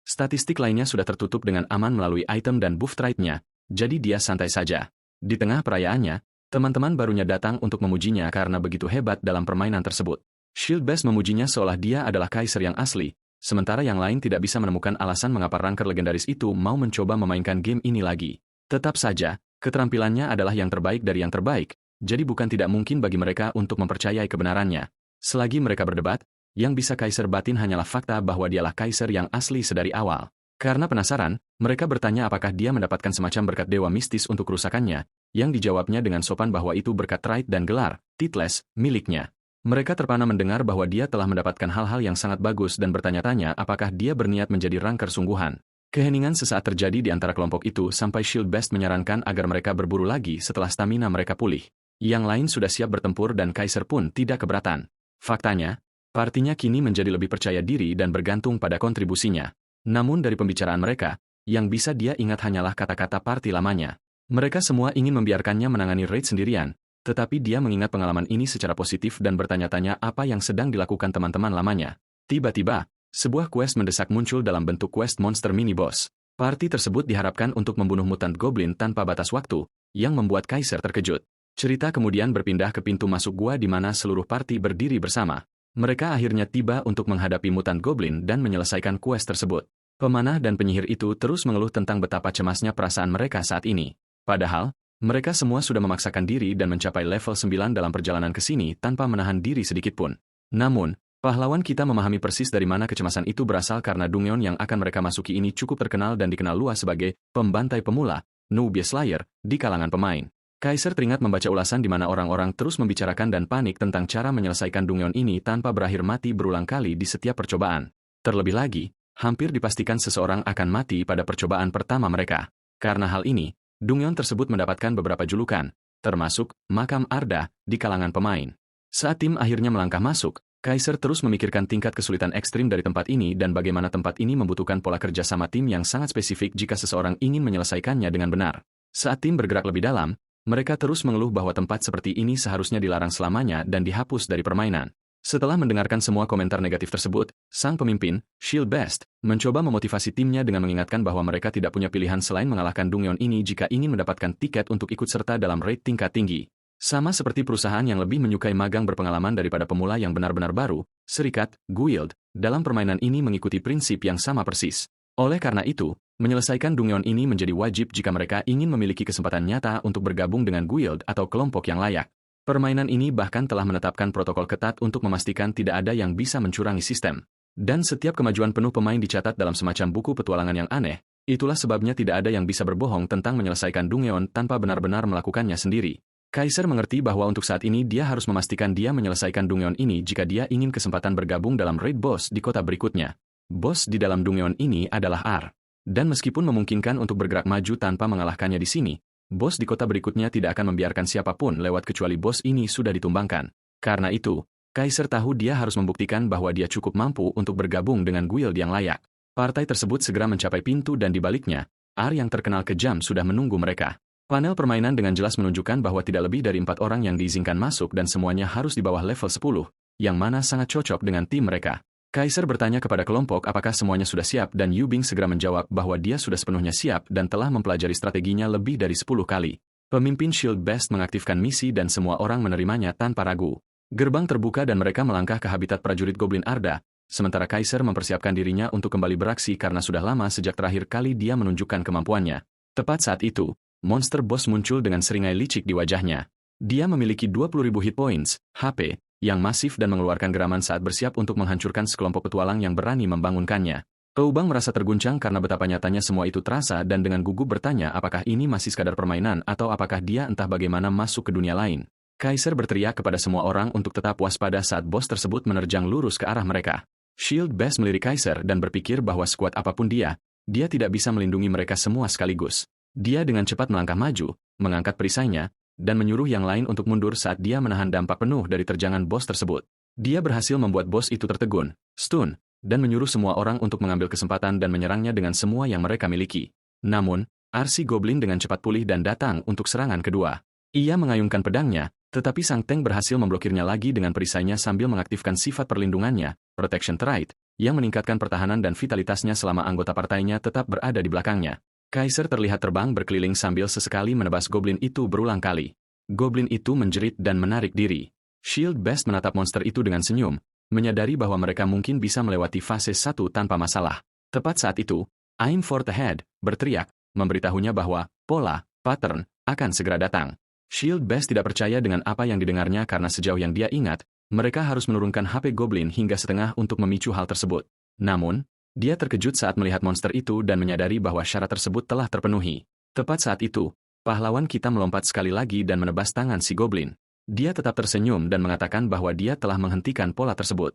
Statistik lainnya sudah tertutup dengan aman melalui item dan buff trait-nya, jadi dia santai saja. Di tengah perayaannya, teman-teman barunya datang untuk memujinya karena begitu hebat dalam permainan tersebut. Shield Beast memujinya seolah dia adalah Kaiser yang asli, sementara yang lain tidak bisa menemukan alasan mengapa ranker legendaris itu mau mencoba memainkan game ini lagi. Tetap saja, keterampilannya adalah yang terbaik dari yang terbaik, jadi bukan tidak mungkin bagi mereka untuk mempercayai kebenarannya. Selagi mereka berdebat, yang bisa Kaiser batin hanyalah fakta bahwa dialah Kaiser yang asli sedari awal. Karena penasaran, mereka bertanya apakah dia mendapatkan semacam berkat dewa mistis untuk kerusakannya, yang dijawabnya dengan sopan bahwa itu berkat trait dan gelar, titles, miliknya. Mereka terpana mendengar bahwa dia telah mendapatkan hal-hal yang sangat bagus dan bertanya-tanya apakah dia berniat menjadi ranker sungguhan. Keheningan sesaat terjadi di antara kelompok itu sampai Shield Beast menyarankan agar mereka berburu lagi setelah stamina mereka pulih. Yang lain sudah siap bertempur dan Kaiser pun tidak keberatan. Faktanya, partinya kini menjadi lebih percaya diri dan bergantung pada kontribusinya. Namun dari pembicaraan mereka, yang bisa dia ingat hanyalah kata-kata parti lamanya. Mereka semua ingin membiarkannya menangani raid sendirian, tetapi dia mengingat pengalaman ini secara positif dan bertanya-tanya apa yang sedang dilakukan teman-teman lamanya. Tiba-tiba, sebuah quest mendesak muncul dalam bentuk quest monster mini-boss. Parti tersebut diharapkan untuk membunuh mutant goblin tanpa batas waktu, yang membuat Kaiser terkejut. Cerita kemudian berpindah ke pintu masuk gua di mana seluruh parti berdiri bersama. Mereka akhirnya tiba untuk menghadapi mutant goblin dan menyelesaikan quest tersebut. Pemanah dan penyihir itu terus mengeluh tentang betapa cemasnya perasaan mereka saat ini. Padahal, mereka semua sudah memaksakan diri dan mencapai level 9 dalam perjalanan ke sini tanpa menahan diri sedikitpun. Namun, pahlawan kita memahami persis dari mana kecemasan itu berasal karena Dungeon yang akan mereka masuki ini cukup terkenal dan dikenal luas sebagai pembantai pemula, Newbie Slayer, di kalangan pemain. Kaiser teringat membaca ulasan di mana orang-orang terus membicarakan dan panik tentang cara menyelesaikan Dungeon ini tanpa berakhir mati berulang kali di setiap percobaan. Terlebih lagi, hampir dipastikan seseorang akan mati pada percobaan pertama mereka. Karena hal ini, Dungeon tersebut mendapatkan beberapa julukan, termasuk Makam Arda, di kalangan pemain. Saat tim akhirnya melangkah masuk, Kaiser terus memikirkan tingkat kesulitan ekstrim dari tempat ini dan bagaimana tempat ini membutuhkan pola kerja sama tim yang sangat spesifik jika seseorang ingin menyelesaikannya dengan benar. Saat tim bergerak lebih dalam, mereka terus mengeluh bahwa tempat seperti ini seharusnya dilarang selamanya dan dihapus dari permainan. Setelah mendengarkan semua komentar negatif tersebut, sang pemimpin, Shield Beast, mencoba memotivasi timnya dengan mengingatkan bahwa mereka tidak punya pilihan selain mengalahkan Dungeon ini jika ingin mendapatkan tiket untuk ikut serta dalam raid tingkat tinggi. Sama seperti perusahaan yang lebih menyukai magang berpengalaman daripada pemula yang benar-benar baru, serikat, guild, dalam permainan ini mengikuti prinsip yang sama persis. Oleh karena itu, menyelesaikan Dungeon ini menjadi wajib jika mereka ingin memiliki kesempatan nyata untuk bergabung dengan guild atau kelompok yang layak. Permainan ini bahkan telah menetapkan protokol ketat untuk memastikan tidak ada yang bisa mencurangi sistem. Dan setiap kemajuan penuh pemain dicatat dalam semacam buku petualangan yang aneh, itulah sebabnya tidak ada yang bisa berbohong tentang menyelesaikan Dungeon tanpa benar-benar melakukannya sendiri. Kaiser mengerti bahwa untuk saat ini dia harus memastikan dia menyelesaikan Dungeon ini jika dia ingin kesempatan bergabung dalam raid boss di kota berikutnya. Bos di dalam Dungeon ini adalah R. Dan meskipun memungkinkan untuk bergerak maju tanpa mengalahkannya di sini, bos di kota berikutnya tidak akan membiarkan siapapun lewat kecuali bos ini sudah ditumbangkan. Karena itu, Kaiser tahu dia harus membuktikan bahwa dia cukup mampu untuk bergabung dengan guild yang layak. Partai tersebut segera mencapai pintu dan di baliknya, R yang terkenal kejam sudah menunggu mereka. Panel permainan dengan jelas menunjukkan bahwa tidak lebih dari 4 orang yang diizinkan masuk dan semuanya harus di bawah level 10, yang mana sangat cocok dengan tim mereka. Kaiser bertanya kepada kelompok apakah semuanya sudah siap dan Yu Bing segera menjawab bahwa dia sudah sepenuhnya siap dan telah mempelajari strateginya lebih dari 10 kali. Pemimpin Shield Beast mengaktifkan misi dan semua orang menerimanya tanpa ragu. Gerbang terbuka dan mereka melangkah ke habitat prajurit Goblin Arda, sementara Kaiser mempersiapkan dirinya untuk kembali beraksi karena sudah lama sejak terakhir kali dia menunjukkan kemampuannya. Tepat saat itu, monster boss muncul dengan seringai licik di wajahnya. Dia memiliki 20.000 hit points, HP, yang masif dan mengeluarkan geraman saat bersiap untuk menghancurkan sekelompok petualang yang berani membangunkannya. Eubang merasa terguncang karena betapa nyatanya semua itu terasa dan dengan gugup bertanya apakah ini masih sekadar permainan atau apakah dia entah bagaimana masuk ke dunia lain. Kaiser berteriak kepada semua orang untuk tetap waspada saat bos tersebut menerjang lurus ke arah mereka. Shield Beast melirik Kaiser dan berpikir bahwa sekuat apapun dia tidak bisa melindungi mereka semua sekaligus. Dia dengan cepat melangkah maju, mengangkat perisainya, dan menyuruh yang lain untuk mundur saat dia menahan dampak penuh dari terjangan bos tersebut. Dia berhasil membuat bos itu tertegun, stun, dan menyuruh semua orang untuk mengambil kesempatan dan menyerangnya dengan semua yang mereka miliki. Namun, Arsi Goblin dengan cepat pulih dan datang untuk serangan kedua. Ia mengayunkan pedangnya, tetapi sang tank berhasil memblokirnya lagi dengan perisainya sambil mengaktifkan sifat perlindungannya, Protection Trait, yang meningkatkan pertahanan dan vitalitasnya selama anggota partainya tetap berada di belakangnya. Kaiser terlihat terbang berkeliling sambil sesekali menebas goblin itu berulang kali. Goblin itu menjerit dan menarik diri. Shield Beast menatap monster itu dengan senyum, menyadari bahwa mereka mungkin bisa melewati fase 1 tanpa masalah. Tepat saat itu, Aim for the Head berteriak, memberitahunya bahwa pola, pattern, akan segera datang. Shield Beast tidak percaya dengan apa yang didengarnya karena sejauh yang dia ingat, mereka harus menurunkan HP Goblin hingga setengah untuk memicu hal tersebut. Namun, dia terkejut saat melihat monster itu dan menyadari bahwa syarat tersebut telah terpenuhi. Tepat saat itu, pahlawan kita melompat sekali lagi dan menebas tangan si Goblin. Dia tetap tersenyum dan mengatakan bahwa dia telah menghentikan pola tersebut.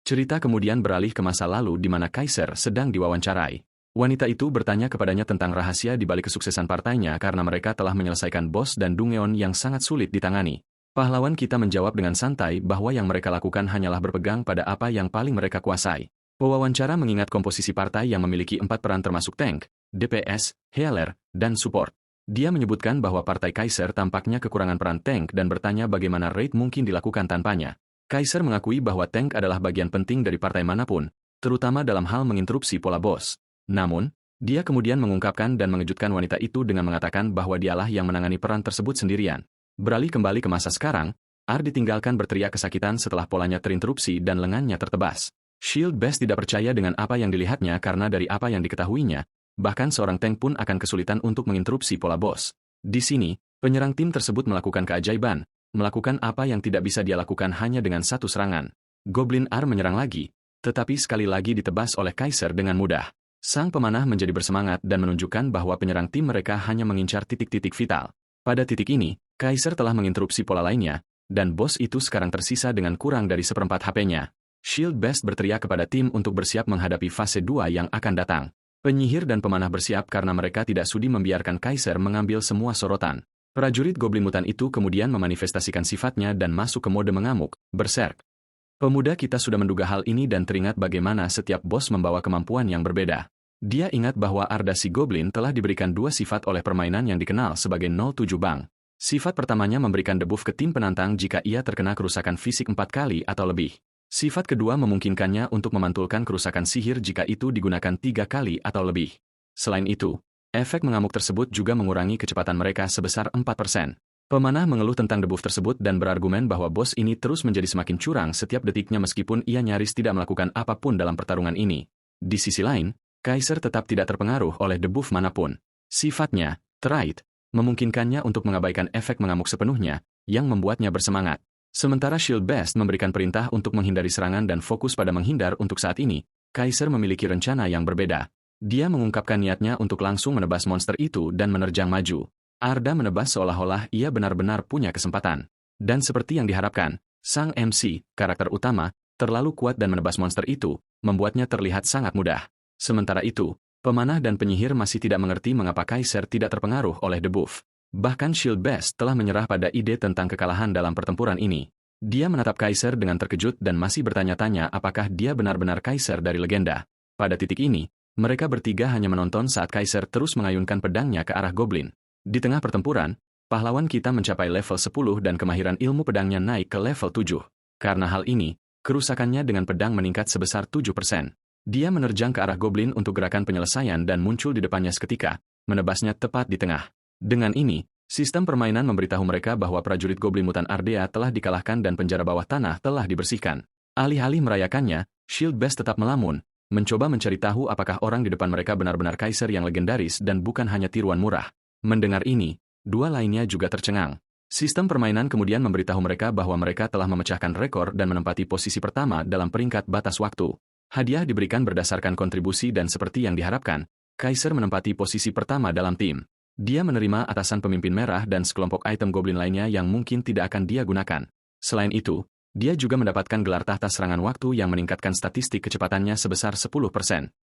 Cerita kemudian beralih ke masa lalu di mana Kaiser sedang diwawancarai. Wanita itu bertanya kepadanya tentang rahasia di balik kesuksesan partainya karena mereka telah menyelesaikan bos dan Dungeon yang sangat sulit ditangani. Pahlawan kita menjawab dengan santai bahwa yang mereka lakukan hanyalah berpegang pada apa yang paling mereka kuasai. Pewawancara mengingat komposisi partai yang memiliki 4 peran termasuk tank, DPS, healer, dan support. Dia menyebutkan bahwa partai Kaiser tampaknya kekurangan peran tank dan bertanya bagaimana raid mungkin dilakukan tanpanya. Kaiser mengakui bahwa tank adalah bagian penting dari partai manapun, terutama dalam hal menginterupsi pola bos. Namun, dia kemudian mengungkapkan dan mengejutkan wanita itu dengan mengatakan bahwa dialah yang menangani peran tersebut sendirian. Beralih kembali ke masa sekarang, Ar ditinggalkan berteriak kesakitan setelah polanya terinterupsi dan lengannya tertebas. Shield Beast tidak percaya dengan apa yang dilihatnya karena dari apa yang diketahuinya, bahkan seorang tank pun akan kesulitan untuk menginterupsi pola bos. Di sini, penyerang tim tersebut melakukan keajaiban, melakukan apa yang tidak bisa dia lakukan hanya dengan satu serangan. Goblin Ar menyerang lagi, tetapi sekali lagi ditebas oleh Kaiser dengan mudah. Sang pemanah menjadi bersemangat dan menunjukkan bahwa penyerang tim mereka hanya mengincar titik-titik vital. Pada titik ini, Kaiser telah menginterupsi pola lainnya, dan bos itu sekarang tersisa dengan kurang dari seperempat HP-nya. Shield Beast berteriak kepada tim untuk bersiap menghadapi fase 2 yang akan datang. Penyihir dan pemanah bersiap karena mereka tidak sudi membiarkan Kaiser mengambil semua sorotan. Prajurit Goblin Mutan itu kemudian memanifestasikan sifatnya dan masuk ke mode mengamuk, berserk. Pemuda kita sudah menduga hal ini dan teringat bagaimana setiap bos membawa kemampuan yang berbeda. Dia ingat bahwa Arda si Goblin telah diberikan 2 sifat oleh permainan yang dikenal sebagai 07 Bang. Sifat pertamanya memberikan debuff ke tim penantang jika ia terkena kerusakan fisik 4 kali atau lebih. Sifat kedua memungkinkannya untuk memantulkan kerusakan sihir jika itu digunakan 3 kali atau lebih. Selain itu, efek mengamuk tersebut juga mengurangi kecepatan mereka sebesar 4%. Pemanah mengeluh tentang debuff tersebut dan berargumen bahwa bos ini terus menjadi semakin curang setiap detiknya meskipun ia nyaris tidak melakukan apapun dalam pertarungan ini. Di sisi lain, Kaiser tetap tidak terpengaruh oleh debuff manapun. Sifatnya, Trait, memungkinkannya untuk mengabaikan efek mengamuk sepenuhnya, yang membuatnya bersemangat. Sementara Shield Beast memberikan perintah untuk menghindari serangan dan fokus pada menghindar untuk saat ini, Kaiser memiliki rencana yang berbeda. Dia mengungkapkan niatnya untuk langsung menebas monster itu dan menerjang maju. Arda menebas seolah-olah ia benar-benar punya kesempatan. Dan seperti yang diharapkan, sang MC, karakter utama, terlalu kuat dan menebas monster itu, membuatnya terlihat sangat mudah. Sementara itu, pemanah dan penyihir masih tidak mengerti mengapa Kaiser tidak terpengaruh oleh debuff. Bahkan Shield Beast telah menyerah pada ide tentang kekalahan dalam pertempuran ini. Dia menatap Kaiser dengan terkejut dan masih bertanya-tanya apakah dia benar-benar Kaiser dari legenda. Pada titik ini, mereka bertiga hanya menonton saat Kaiser terus mengayunkan pedangnya ke arah Goblin. Di tengah pertempuran, pahlawan kita mencapai level 10 dan kemahiran ilmu pedangnya naik ke level 7. Karena hal ini, kerusakannya dengan pedang meningkat sebesar 7%. Dia menerjang ke arah Goblin untuk gerakan penyelesaian dan muncul di depannya seketika, menebasnya tepat di tengah. Dengan ini, sistem permainan memberitahu mereka bahwa prajurit Goblin Mutan Ardea telah dikalahkan dan penjara bawah tanah telah dibersihkan. Alih-alih merayakannya, Shield Beast tetap melamun, mencoba mencari tahu apakah orang di depan mereka benar-benar Kaiser yang legendaris dan bukan hanya tiruan murah. Mendengar ini, 2 lainnya juga tercengang. Sistem permainan kemudian memberitahu mereka bahwa mereka telah memecahkan rekor dan menempati posisi pertama dalam peringkat batas waktu. Hadiah diberikan berdasarkan kontribusi dan seperti yang diharapkan, Kaiser menempati posisi pertama dalam tim. Dia menerima atasan pemimpin merah dan sekelompok item goblin lainnya yang mungkin tidak akan dia gunakan. Selain itu, dia juga mendapatkan gelar tahta serangan waktu yang meningkatkan statistik kecepatannya sebesar 10%.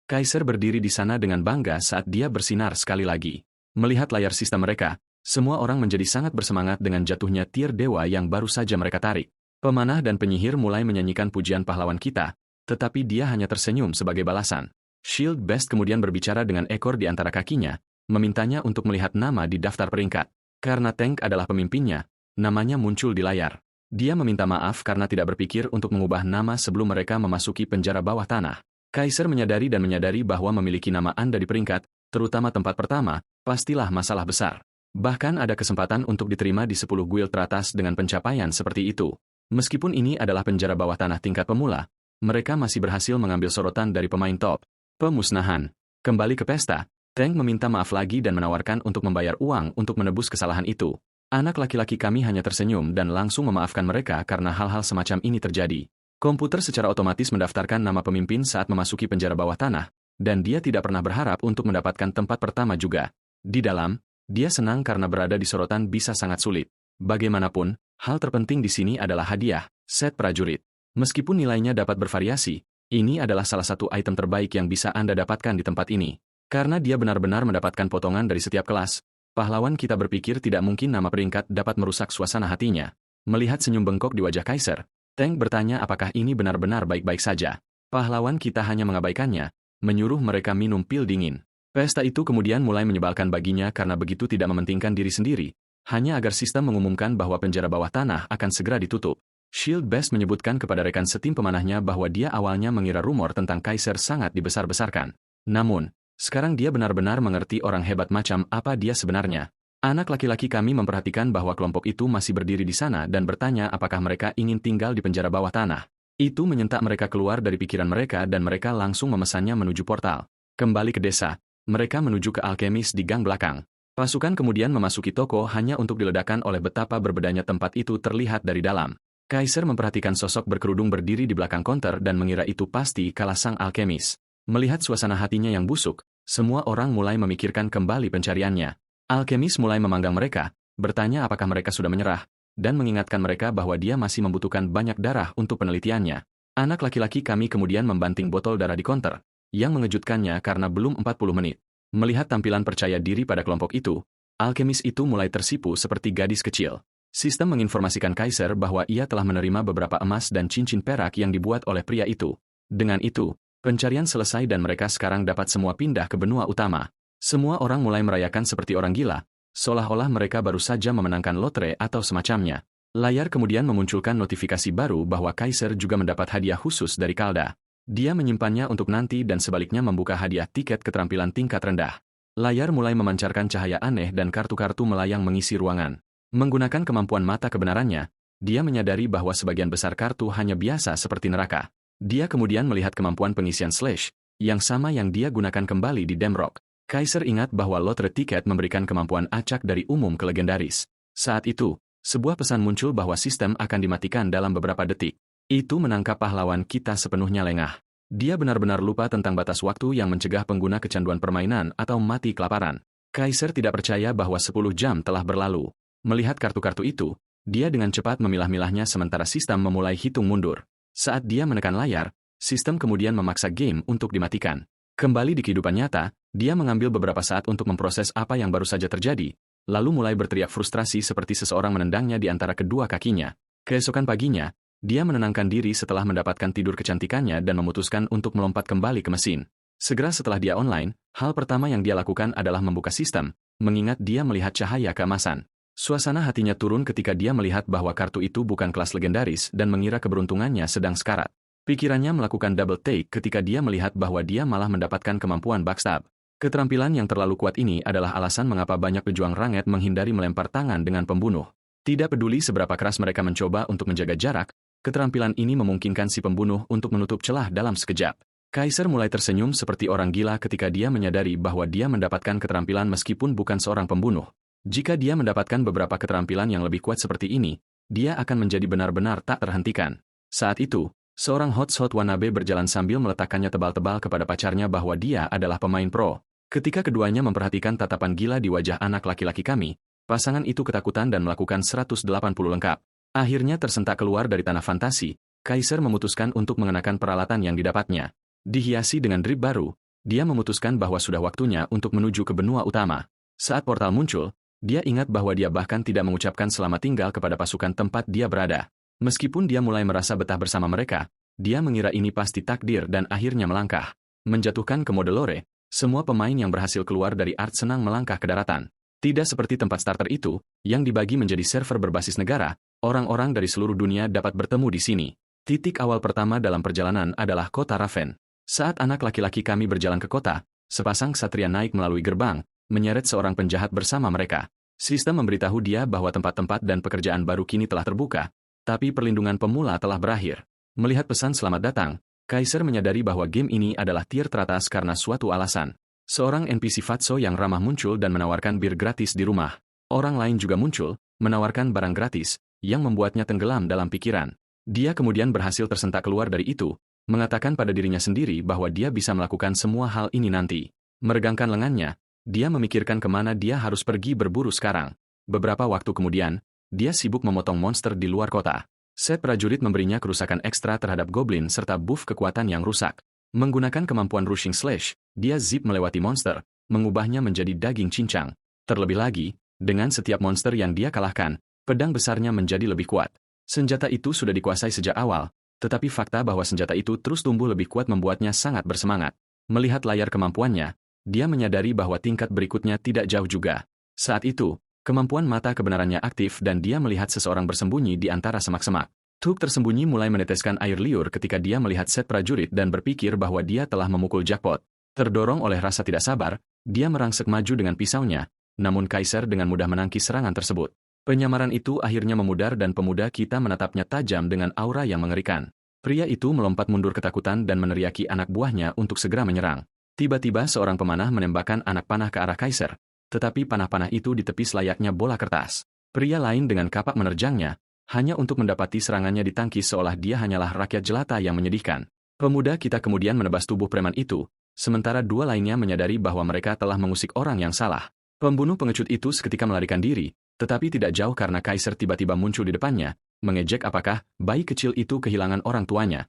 Kaiser berdiri di sana dengan bangga saat dia bersinar sekali lagi. Melihat layar sistem mereka, semua orang menjadi sangat bersemangat dengan jatuhnya tier dewa yang baru saja mereka tarik. Pemanah dan penyihir mulai menyanyikan pujian pahlawan kita, tetapi dia hanya tersenyum sebagai balasan. Shield Best kemudian berbicara dengan ekor di antara kakinya, memintanya untuk melihat nama di daftar peringkat. Karena Tank adalah pemimpinnya, namanya muncul di layar. Dia meminta maaf karena tidak berpikir untuk mengubah nama sebelum mereka memasuki penjara bawah tanah. Kaiser menyadari bahwa memiliki nama Anda di peringkat, terutama tempat pertama, pastilah masalah besar. Bahkan ada kesempatan untuk diterima di 10 guild teratas dengan pencapaian seperti itu. Meskipun ini adalah penjara bawah tanah tingkat pemula, mereka masih berhasil mengambil sorotan dari pemain top. Pemusnahan. Kembali ke pesta, Tank meminta maaf lagi dan menawarkan untuk membayar uang untuk menebus kesalahan itu. Anak laki-laki kami hanya tersenyum dan langsung memaafkan mereka karena hal-hal semacam ini terjadi. Komputer secara otomatis mendaftarkan nama pemimpin saat memasuki penjara bawah tanah, dan dia tidak pernah berharap untuk mendapatkan tempat pertama juga. Di dalam, dia senang karena berada di sorotan bisa sangat sulit. Bagaimanapun, hal terpenting di sini adalah hadiah, set prajurit. Meskipun nilainya dapat bervariasi, ini adalah salah satu item terbaik yang bisa Anda dapatkan di tempat ini. Karena dia benar-benar mendapatkan potongan dari setiap kelas, pahlawan kita berpikir tidak mungkin nama peringkat dapat merusak suasana hatinya. Melihat senyum bengkok di wajah Kaiser, Tank bertanya apakah ini benar-benar baik-baik saja. Pahlawan kita hanya mengabaikannya, menyuruh mereka minum pil dingin. Pesta itu kemudian mulai menyebalkan baginya karena begitu tidak mementingkan diri sendiri, hanya agar sistem mengumumkan bahwa penjara bawah tanah akan segera ditutup. Shield Best menyebutkan kepada rekan setim pemanahnya bahwa dia awalnya mengira rumor tentang Kaiser sangat dibesar-besarkan. Namun, sekarang dia benar-benar mengerti orang hebat macam apa dia sebenarnya. Anak laki-laki kami memperhatikan bahwa kelompok itu masih berdiri di sana dan bertanya apakah mereka ingin tinggal di penjara bawah tanah. Itu menyentak mereka keluar dari pikiran mereka dan mereka langsung memesannya menuju portal. Kembali ke desa, mereka menuju ke alkemis di gang belakang. Pasukan kemudian memasuki toko hanya untuk diledakkan oleh betapa berbedanya tempat itu terlihat dari dalam. Kaiser memperhatikan sosok berkerudung berdiri di belakang konter dan mengira itu pasti kalah sang alkemis. Melihat suasana hatinya yang busuk, semua orang mulai memikirkan kembali pencariannya. Alkemis mulai memanggang mereka, bertanya apakah mereka sudah menyerah, dan mengingatkan mereka bahwa dia masih membutuhkan banyak darah untuk penelitiannya. Anak laki-laki kami kemudian membanting botol darah di konter, yang mengejutkannya karena belum 40 menit. Melihat tampilan percaya diri pada kelompok itu, alkemis itu mulai tersipu seperti gadis kecil. Sistem menginformasikan Kaiser bahwa ia telah menerima beberapa emas dan cincin perak yang dibuat oleh pria itu. Dengan itu, pencarian selesai dan mereka sekarang dapat semua pindah ke benua utama. Semua orang mulai merayakan seperti orang gila, seolah-olah mereka baru saja memenangkan lotre atau semacamnya. Layar kemudian memunculkan notifikasi baru bahwa Kaiser juga mendapat hadiah khusus dari Kalda. Dia menyimpannya untuk nanti dan sebaliknya membuka hadiah tiket keterampilan tingkat rendah. Layar mulai memancarkan cahaya aneh dan kartu-kartu melayang mengisi ruangan. Menggunakan kemampuan mata kebenarannya, dia menyadari bahwa sebagian besar kartu hanya biasa seperti neraka. Dia kemudian melihat kemampuan pengisian slash, yang sama yang dia gunakan kembali di Damrock. Kaiser ingat bahwa lotre tiket memberikan kemampuan acak dari umum ke legendaris. Saat itu, sebuah pesan muncul bahwa sistem akan dimatikan dalam beberapa detik. Itu menangkap pahlawan kita sepenuhnya lengah. Dia benar-benar lupa tentang batas waktu yang mencegah pengguna kecanduan permainan atau mati kelaparan. Kaiser tidak percaya bahwa 10 jam telah berlalu. Melihat kartu-kartu itu, dia dengan cepat memilah-milahnya sementara sistem memulai hitung mundur. Saat dia menekan layar, sistem kemudian memaksa game untuk dimatikan. Kembali di kehidupan nyata, dia mengambil beberapa saat untuk memproses apa yang baru saja terjadi, lalu mulai berteriak frustrasi seperti seseorang menendangnya di antara kedua kakinya. Keesokan paginya, dia menenangkan diri setelah mendapatkan tidur kecantikannya dan memutuskan untuk melompat kembali ke mesin. Segera setelah dia online, hal pertama yang dia lakukan adalah membuka sistem, mengingat dia melihat cahaya keemasan. Suasana hatinya turun ketika dia melihat bahwa kartu itu bukan kelas legendaris dan mengira keberuntungannya sedang sekarat. Pikirannya melakukan double take ketika dia melihat bahwa dia malah mendapatkan kemampuan backstab. Keterampilan yang terlalu kuat ini adalah alasan mengapa banyak pejuang ranget menghindari melempar tangan dengan pembunuh. Tidak peduli seberapa keras mereka mencoba untuk menjaga jarak, keterampilan ini memungkinkan si pembunuh untuk menutup celah dalam sekejap. Kaiser mulai tersenyum seperti orang gila ketika dia menyadari bahwa dia mendapatkan keterampilan meskipun bukan seorang pembunuh. Jika dia mendapatkan beberapa keterampilan yang lebih kuat seperti ini, dia akan menjadi benar-benar tak terhentikan. Saat itu, Seorang hotshot wannabe berjalan sambil meletakkannya tebal-tebal kepada pacarnya bahwa dia adalah pemain pro. Ketika keduanya memperhatikan tatapan gila di wajah anak laki-laki kami, pasangan itu ketakutan dan melakukan 180 lengkap. Akhirnya tersentak keluar dari tanah fantasi, Kaiser memutuskan untuk mengenakan peralatan yang didapatnya. Dihiasi dengan drip baru, dia memutuskan bahwa sudah waktunya untuk menuju ke benua utama. Saat portal muncul, dia ingat bahwa dia bahkan tidak mengucapkan selamat tinggal kepada pasukan tempat dia berada. Meskipun dia mulai merasa betah bersama mereka, dia mengira ini pasti takdir dan akhirnya melangkah. Menjatuhkan ke mode lore, semua pemain yang berhasil keluar dari art senang melangkah ke daratan. Tidak seperti tempat starter itu, yang dibagi menjadi server berbasis negara, orang-orang dari seluruh dunia dapat bertemu di sini. Titik awal pertama dalam perjalanan adalah kota Raven. Saat anak laki-laki kami berjalan ke kota, sepasang ksatria naik melalui gerbang, menyeret seorang penjahat bersama mereka. Sistem memberitahu dia bahwa tempat-tempat dan pekerjaan baru kini telah terbuka, tapi perlindungan pemula telah berakhir. Melihat pesan selamat datang, Kaiser menyadari bahwa game ini adalah tier teratas karena suatu alasan. Seorang NPC Fatso yang ramah muncul dan menawarkan bir gratis di rumah. Orang lain juga muncul, menawarkan barang gratis, yang membuatnya tenggelam dalam pikiran. Dia kemudian berhasil tersentak keluar dari itu, mengatakan pada dirinya sendiri bahwa dia bisa melakukan semua hal ini nanti. Meregangkan lengannya, dia memikirkan kemana dia harus pergi berburu sekarang. Beberapa waktu kemudian, dia sibuk memotong monster di luar kota. Set prajurit memberinya kerusakan ekstra terhadap goblin serta buff kekuatan yang rusak. Menggunakan kemampuan rushing slash, dia zip melewati monster, mengubahnya menjadi daging cincang. Terlebih lagi, dengan setiap monster yang dia kalahkan, pedang besarnya menjadi lebih kuat. Senjata itu sudah dikuasai sejak awal, tetapi fakta bahwa senjata itu terus tumbuh lebih kuat membuatnya sangat bersemangat. Melihat layar kemampuannya, dia menyadari bahwa tingkat berikutnya tidak jauh juga. Saat itu, kemampuan mata kebenarannya aktif dan dia melihat seseorang bersembunyi di antara semak-semak. Tuk tersembunyi mulai meneteskan air liur ketika dia melihat set prajurit dan berpikir bahwa dia telah memukul jackpot. Terdorong oleh rasa tidak sabar, dia merangsek maju dengan pisaunya, namun Kaiser dengan mudah menangkis serangan tersebut. Penyamaran itu akhirnya memudar dan pemuda kita menatapnya tajam dengan aura yang mengerikan. Pria itu melompat mundur ketakutan dan meneriaki anak buahnya untuk segera menyerang. Tiba-tiba seorang pemanah menembakkan anak panah ke arah Kaiser, tetapi panah-panah itu ditepis layaknya bola kertas. Pria lain dengan kapak menerjangnya, hanya untuk mendapati serangannya ditangkis seolah dia hanyalah rakyat jelata yang menyedihkan. Pemuda kita kemudian menebas tubuh preman itu, sementara dua lainnya menyadari bahwa mereka telah mengusik orang yang salah. Pembunuh pengecut itu seketika melarikan diri, tetapi tidak jauh karena Kaiser tiba-tiba muncul di depannya, mengejek apakah bayi kecil itu kehilangan orang tuanya.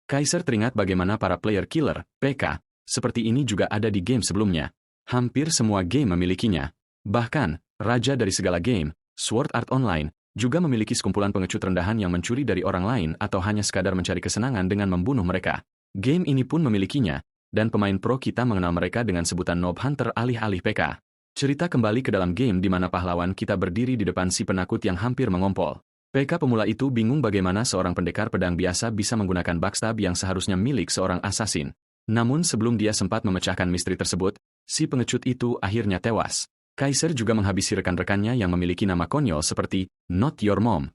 Kaiser teringat bagaimana para player killer, PK, seperti ini juga ada di game sebelumnya. Hampir semua game memilikinya. Bahkan, raja dari segala game, Sword Art Online, juga memiliki sekumpulan pengecut rendahan yang mencuri dari orang lain atau hanya sekadar mencari kesenangan dengan membunuh mereka. Game ini pun memilikinya, dan pemain pro kita mengenal mereka dengan sebutan Noob Hunter alih-alih PK. Cerita kembali ke dalam game di mana pahlawan kita berdiri di depan si penakut yang hampir mengompol. PK pemula itu bingung bagaimana seorang pendekar pedang biasa bisa menggunakan backstab yang seharusnya milik seorang assassin. Namun sebelum dia sempat memecahkan misteri tersebut, si pengecut itu akhirnya tewas. Kaiser juga menghabisi rekan-rekannya yang memiliki nama konyol seperti Not Your Mom.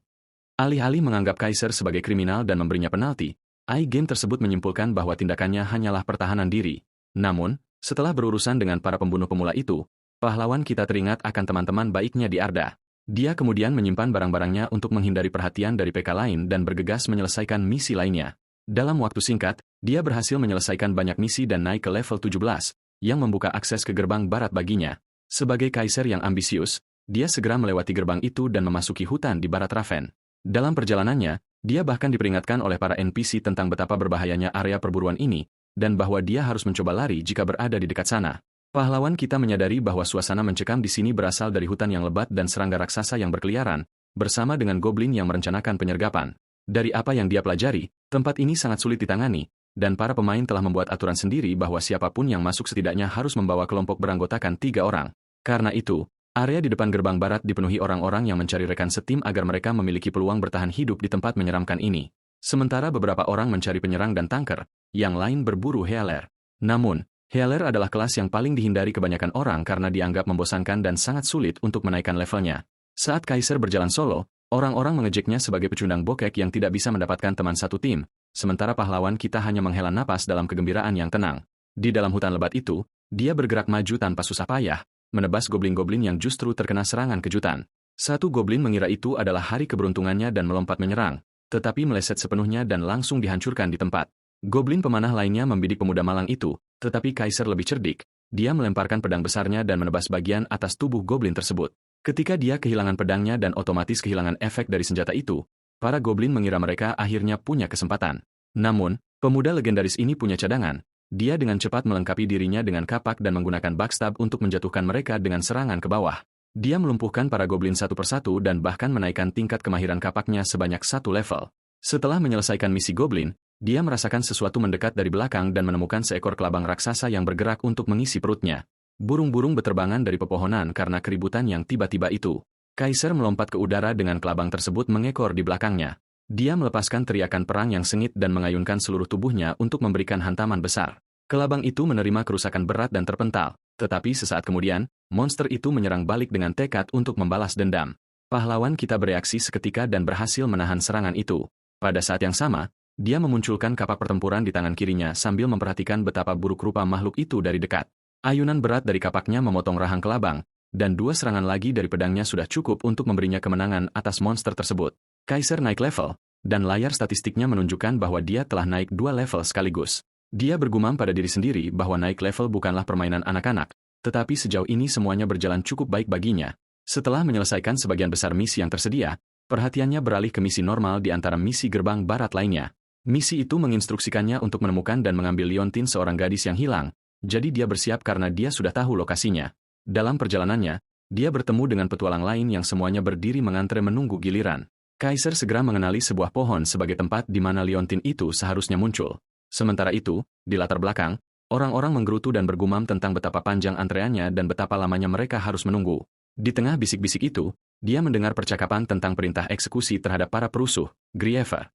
Alih-alih menganggap Kaiser sebagai kriminal dan memberinya penalti, iGame tersebut menyimpulkan bahwa tindakannya hanyalah pertahanan diri. Namun, setelah berurusan dengan para pembunuh pemula itu, pahlawan kita teringat akan teman-teman baiknya di Arda. Dia kemudian menyimpan barang-barangnya untuk menghindari perhatian dari PK lain dan bergegas menyelesaikan misi lainnya. Dalam waktu singkat, dia berhasil menyelesaikan banyak misi dan naik ke level 17, yang membuka akses ke gerbang barat baginya. Sebagai Kaiser yang ambisius, dia segera melewati gerbang itu dan memasuki hutan di barat Raven. Dalam perjalanannya, dia bahkan diperingatkan oleh para NPC tentang betapa berbahayanya area perburuan ini, dan bahwa dia harus mencoba lari jika berada di dekat sana. Pahlawan kita menyadari bahwa suasana mencekam di sini berasal dari hutan yang lebat dan serangga raksasa yang berkeliaran, bersama dengan goblin yang merencanakan penyergapan. Dari apa yang dia pelajari, tempat ini sangat sulit ditangani, dan para pemain telah membuat aturan sendiri bahwa siapapun yang masuk setidaknya harus membawa kelompok beranggotakan 3 orang. Karena itu, area di depan gerbang barat dipenuhi orang-orang yang mencari rekan setim agar mereka memiliki peluang bertahan hidup di tempat menyeramkan ini. Sementara beberapa orang mencari penyerang dan tanker, yang lain berburu healer. Namun, healer adalah kelas yang paling dihindari kebanyakan orang karena dianggap membosankan dan sangat sulit untuk menaikkan levelnya. Saat Kaiser berjalan solo, orang-orang mengejeknya sebagai pecundang bokek yang tidak bisa mendapatkan teman satu tim, sementara pahlawan kita hanya menghela napas dalam kegembiraan yang tenang. Di dalam hutan lebat itu, dia bergerak maju tanpa susah payah, menebas goblin-goblin yang justru terkena serangan kejutan. Satu goblin mengira itu adalah hari keberuntungannya dan melompat menyerang, tetapi meleset sepenuhnya dan langsung dihancurkan di tempat. Goblin pemanah lainnya membidik pemuda malang itu, tetapi Kaiser lebih cerdik. Dia melemparkan pedang besarnya dan menebas bagian atas tubuh goblin tersebut. Ketika dia kehilangan pedangnya dan otomatis kehilangan efek dari senjata itu, para goblin mengira mereka akhirnya punya kesempatan. Namun, pemuda legendaris ini punya cadangan. Dia dengan cepat melengkapi dirinya dengan kapak dan menggunakan backstab untuk menjatuhkan mereka dengan serangan ke bawah. Dia melumpuhkan para goblin satu persatu dan bahkan menaikkan tingkat kemahiran kapaknya sebanyak 1 level. Setelah menyelesaikan misi goblin, dia merasakan sesuatu mendekat dari belakang dan menemukan seekor kelabang raksasa yang bergerak untuk mengisi perutnya. Burung-burung beterbangan dari pepohonan karena keributan yang tiba-tiba itu. Kaiser melompat ke udara dengan kelabang tersebut mengekor di belakangnya. Dia melepaskan teriakan perang yang sengit dan mengayunkan seluruh tubuhnya untuk memberikan hantaman besar. Kelabang itu menerima kerusakan berat dan terpental, tetapi sesaat kemudian, monster itu menyerang balik dengan tekad untuk membalas dendam. Pahlawan kita bereaksi seketika dan berhasil menahan serangan itu. Pada saat yang sama, dia memunculkan kapak pertempuran di tangan kirinya sambil memperhatikan betapa buruk rupa makhluk itu dari dekat. Ayunan berat dari kapaknya memotong rahang kelabang, dan 2 serangan lagi dari pedangnya sudah cukup untuk memberinya kemenangan atas monster tersebut. Kaiser naik level, dan layar statistiknya menunjukkan bahwa dia telah naik 2 level sekaligus. Dia bergumam pada diri sendiri bahwa naik level bukanlah permainan anak-anak, tetapi sejauh ini semuanya berjalan cukup baik baginya. Setelah menyelesaikan sebagian besar misi yang tersedia, perhatiannya beralih ke misi normal di antara misi gerbang barat lainnya. Misi itu menginstruksikannya untuk menemukan dan mengambil Leontine, seorang gadis yang hilang, jadi dia bersiap karena dia sudah tahu lokasinya. Dalam perjalanannya, dia bertemu dengan petualang lain yang semuanya berdiri mengantre menunggu giliran. Kaiser segera mengenali sebuah pohon sebagai tempat di mana Leontine itu seharusnya muncul. Sementara itu, di latar belakang, orang-orang menggerutu dan bergumam tentang betapa panjang antreannya dan betapa lamanya mereka harus menunggu. Di tengah bisik-bisik itu, dia mendengar percakapan tentang perintah eksekusi terhadap para perusuh, Griever.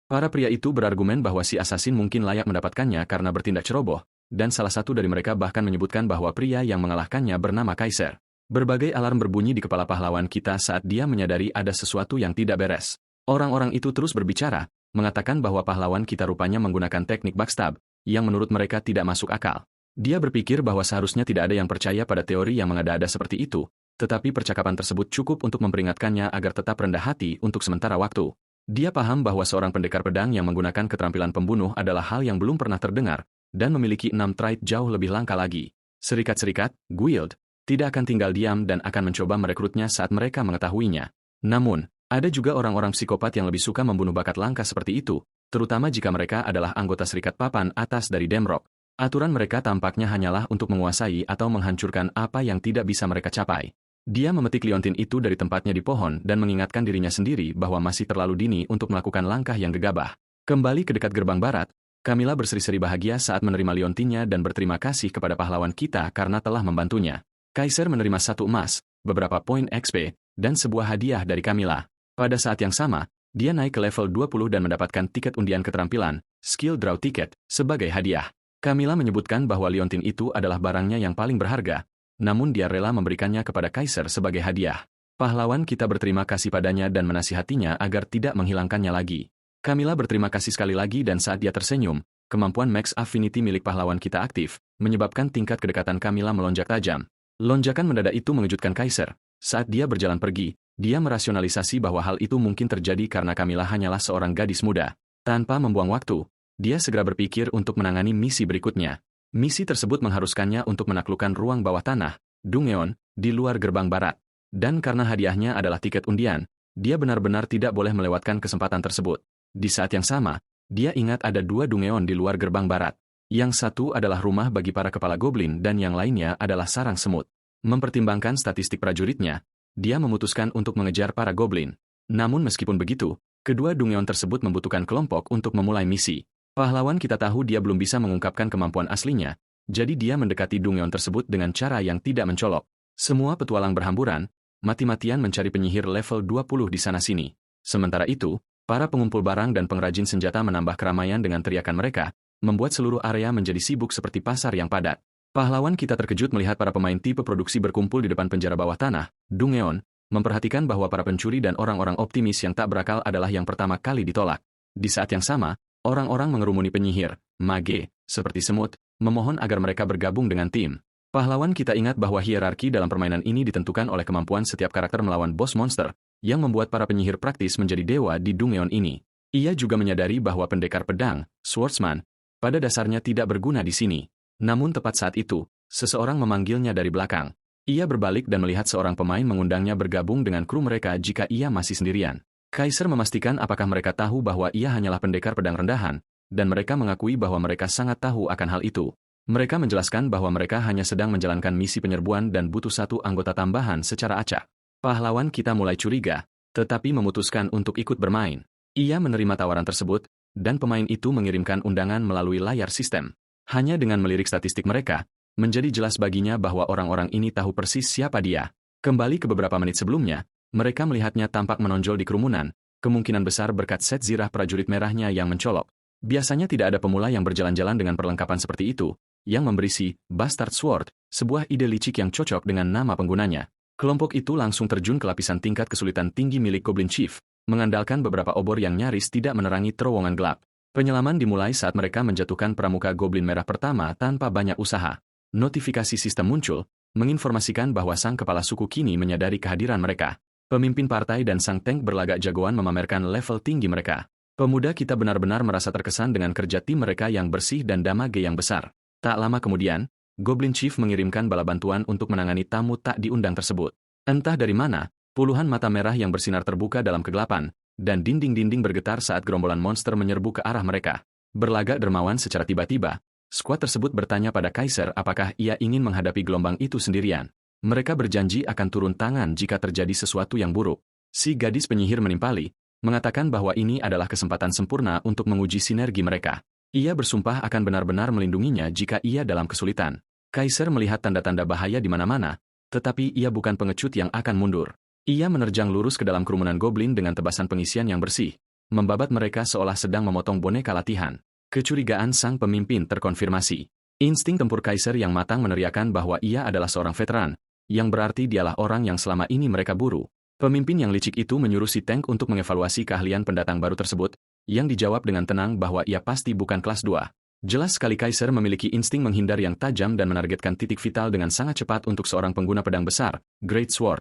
Para pria itu berargumen bahwa si asasin mungkin layak mendapatkannya karena bertindak ceroboh, dan salah satu dari mereka bahkan menyebutkan bahwa pria yang mengalahkannya bernama Kaiser. Berbagai alarm berbunyi di kepala pahlawan kita saat dia menyadari ada sesuatu yang tidak beres. Orang-orang itu terus berbicara, mengatakan bahwa pahlawan kita rupanya menggunakan teknik backstab, yang menurut mereka tidak masuk akal. Dia berpikir bahwa seharusnya tidak ada yang percaya pada teori yang mengada-ada seperti itu, tetapi percakapan tersebut cukup untuk memperingatkannya agar tetap rendah hati untuk sementara waktu. Dia paham bahwa seorang pendekar pedang yang menggunakan keterampilan pembunuh adalah hal yang belum pernah terdengar, dan memiliki 6 trait jauh lebih langka lagi. Serikat-serikat, guild, tidak akan tinggal diam dan akan mencoba merekrutnya saat mereka mengetahuinya. Namun, ada juga orang-orang psikopat yang lebih suka membunuh bakat langka seperti itu, terutama jika mereka adalah anggota serikat papan atas dari Demrock. Aturan mereka tampaknya hanyalah untuk menguasai atau menghancurkan apa yang tidak bisa mereka capai. Dia memetik Leontine itu dari tempatnya di pohon dan mengingatkan dirinya sendiri bahwa masih terlalu dini untuk melakukan langkah yang gegabah. Kembali ke dekat gerbang barat, Camilla berseri-seri bahagia saat menerima Leontinnya dan berterima kasih kepada pahlawan kita karena telah membantunya. Kaiser menerima 1 emas, beberapa poin XP, dan sebuah hadiah dari Camilla. Pada saat yang sama, dia naik ke level 20 dan mendapatkan tiket undian keterampilan, Skill Draw Ticket, sebagai hadiah. Camilla menyebutkan bahwa Leontine itu adalah barangnya yang paling berharga, namun dia rela memberikannya kepada Kaiser sebagai hadiah. Pahlawan kita berterima kasih padanya dan menasihatinya agar tidak menghilangkannya lagi. Camilla berterima kasih sekali lagi dan saat dia tersenyum, kemampuan Max Affinity milik pahlawan kita aktif, menyebabkan tingkat kedekatan Camilla melonjak tajam. Lonjakan mendadak itu mengejutkan Kaiser. Saat dia berjalan pergi, dia merasionalisasi bahwa hal itu mungkin terjadi karena Camilla hanyalah seorang gadis muda. Tanpa membuang waktu, dia segera berpikir untuk menangani misi berikutnya. Misi tersebut mengharuskannya untuk menaklukkan ruang bawah tanah, Dungeon, di luar gerbang barat. Dan karena hadiahnya adalah tiket undian, dia benar-benar tidak boleh melewatkan kesempatan tersebut. Di saat yang sama, dia ingat ada 2 Dungeon di luar gerbang barat. Yang satu adalah rumah bagi para kepala goblin dan yang lainnya adalah sarang semut. Mempertimbangkan statistik prajuritnya, dia memutuskan untuk mengejar para goblin. Namun meskipun begitu, kedua Dungeon tersebut membutuhkan kelompok untuk memulai misi. Pahlawan kita tahu dia belum bisa mengungkapkan kemampuan aslinya, jadi dia mendekati Dungeon tersebut dengan cara yang tidak mencolok. Semua petualang berhamburan, mati-matian mencari penyihir level 20 di sana-sini. Sementara itu, para pengumpul barang dan pengrajin senjata menambah keramaian dengan teriakan mereka, membuat seluruh area menjadi sibuk seperti pasar yang padat. Pahlawan kita terkejut melihat para pemain tipe produksi berkumpul di depan penjara bawah tanah, Dungeon, memperhatikan bahwa para pencuri dan orang-orang optimis yang tak berakal adalah yang pertama kali ditolak. Di saat yang sama, orang-orang mengerumuni penyihir, mage, seperti semut, memohon agar mereka bergabung dengan tim. Pahlawan kita ingat bahwa hierarki dalam permainan ini ditentukan oleh kemampuan setiap karakter melawan bos monster, yang membuat para penyihir praktis menjadi dewa di Dungeon ini. Ia juga menyadari bahwa pendekar pedang, swordsman, pada dasarnya tidak berguna di sini. Namun tepat saat itu, seseorang memanggilnya dari belakang. Ia berbalik dan melihat seorang pemain mengundangnya bergabung dengan kru mereka jika ia masih sendirian. Kaiser memastikan apakah mereka tahu bahwa ia hanyalah pendekar pedang rendahan, dan mereka mengakui bahwa mereka sangat tahu akan hal itu. Mereka menjelaskan bahwa mereka hanya sedang menjalankan misi penyerbuan dan butuh satu anggota tambahan secara acak. Pahlawan kita mulai curiga, tetapi memutuskan untuk ikut bermain. Ia menerima tawaran tersebut, dan pemain itu mengirimkan undangan melalui layar sistem. Hanya dengan melirik statistik mereka, menjadi jelas baginya bahwa orang-orang ini tahu persis siapa dia. Kembali ke beberapa menit sebelumnya, mereka melihatnya tampak menonjol di kerumunan, kemungkinan besar berkat set zirah prajurit merahnya yang mencolok. Biasanya tidak ada pemula yang berjalan-jalan dengan perlengkapan seperti itu, yang berisi Bastard Sword, sebuah ide licik yang cocok dengan nama penggunanya. Kelompok itu langsung terjun ke lapisan tingkat kesulitan tinggi milik Goblin Chief, mengandalkan beberapa obor yang nyaris tidak menerangi terowongan gelap. Penyelaman dimulai saat mereka menjatuhkan pramuka Goblin merah pertama tanpa banyak usaha. Notifikasi sistem muncul, menginformasikan bahwa sang kepala suku kini menyadari kehadiran mereka. Pemimpin partai dan sang tank berlagak jagoan memamerkan level tinggi mereka. Pemuda kita benar-benar merasa terkesan dengan kerja tim mereka yang bersih dan damage yang besar. Tak lama kemudian, Goblin Chief mengirimkan bala bantuan untuk menangani tamu tak diundang tersebut. Entah dari mana, puluhan mata merah yang bersinar terbuka dalam kegelapan, dan dinding-dinding bergetar saat gerombolan monster menyerbu ke arah mereka. Berlagak dermawan secara tiba-tiba, skuad tersebut bertanya pada Kaiser apakah ia ingin menghadapi gelombang itu sendirian. Mereka berjanji akan turun tangan jika terjadi sesuatu yang buruk. Si gadis penyihir menimpali, mengatakan bahwa ini adalah kesempatan sempurna untuk menguji sinergi mereka. Ia bersumpah akan benar-benar melindunginya jika ia dalam kesulitan. Kaiser melihat tanda-tanda bahaya di mana-mana, tetapi ia bukan pengecut yang akan mundur. Ia menerjang lurus ke dalam kerumunan goblin dengan tebasan pengisian yang bersih, membabat mereka seolah sedang memotong boneka latihan. Kecurigaan sang pemimpin terkonfirmasi. Insting tempur Kaiser yang matang meneriakkan bahwa ia adalah seorang veteran, yang berarti dialah orang yang selama ini mereka buru. Pemimpin yang licik itu menyuruh si tank untuk mengevaluasi keahlian pendatang baru tersebut, yang dijawab dengan tenang bahwa ia pasti bukan kelas 2. Jelas sekali Kaiser memiliki insting menghindar yang tajam dan menargetkan titik vital dengan sangat cepat untuk seorang pengguna pedang besar, Great Sword.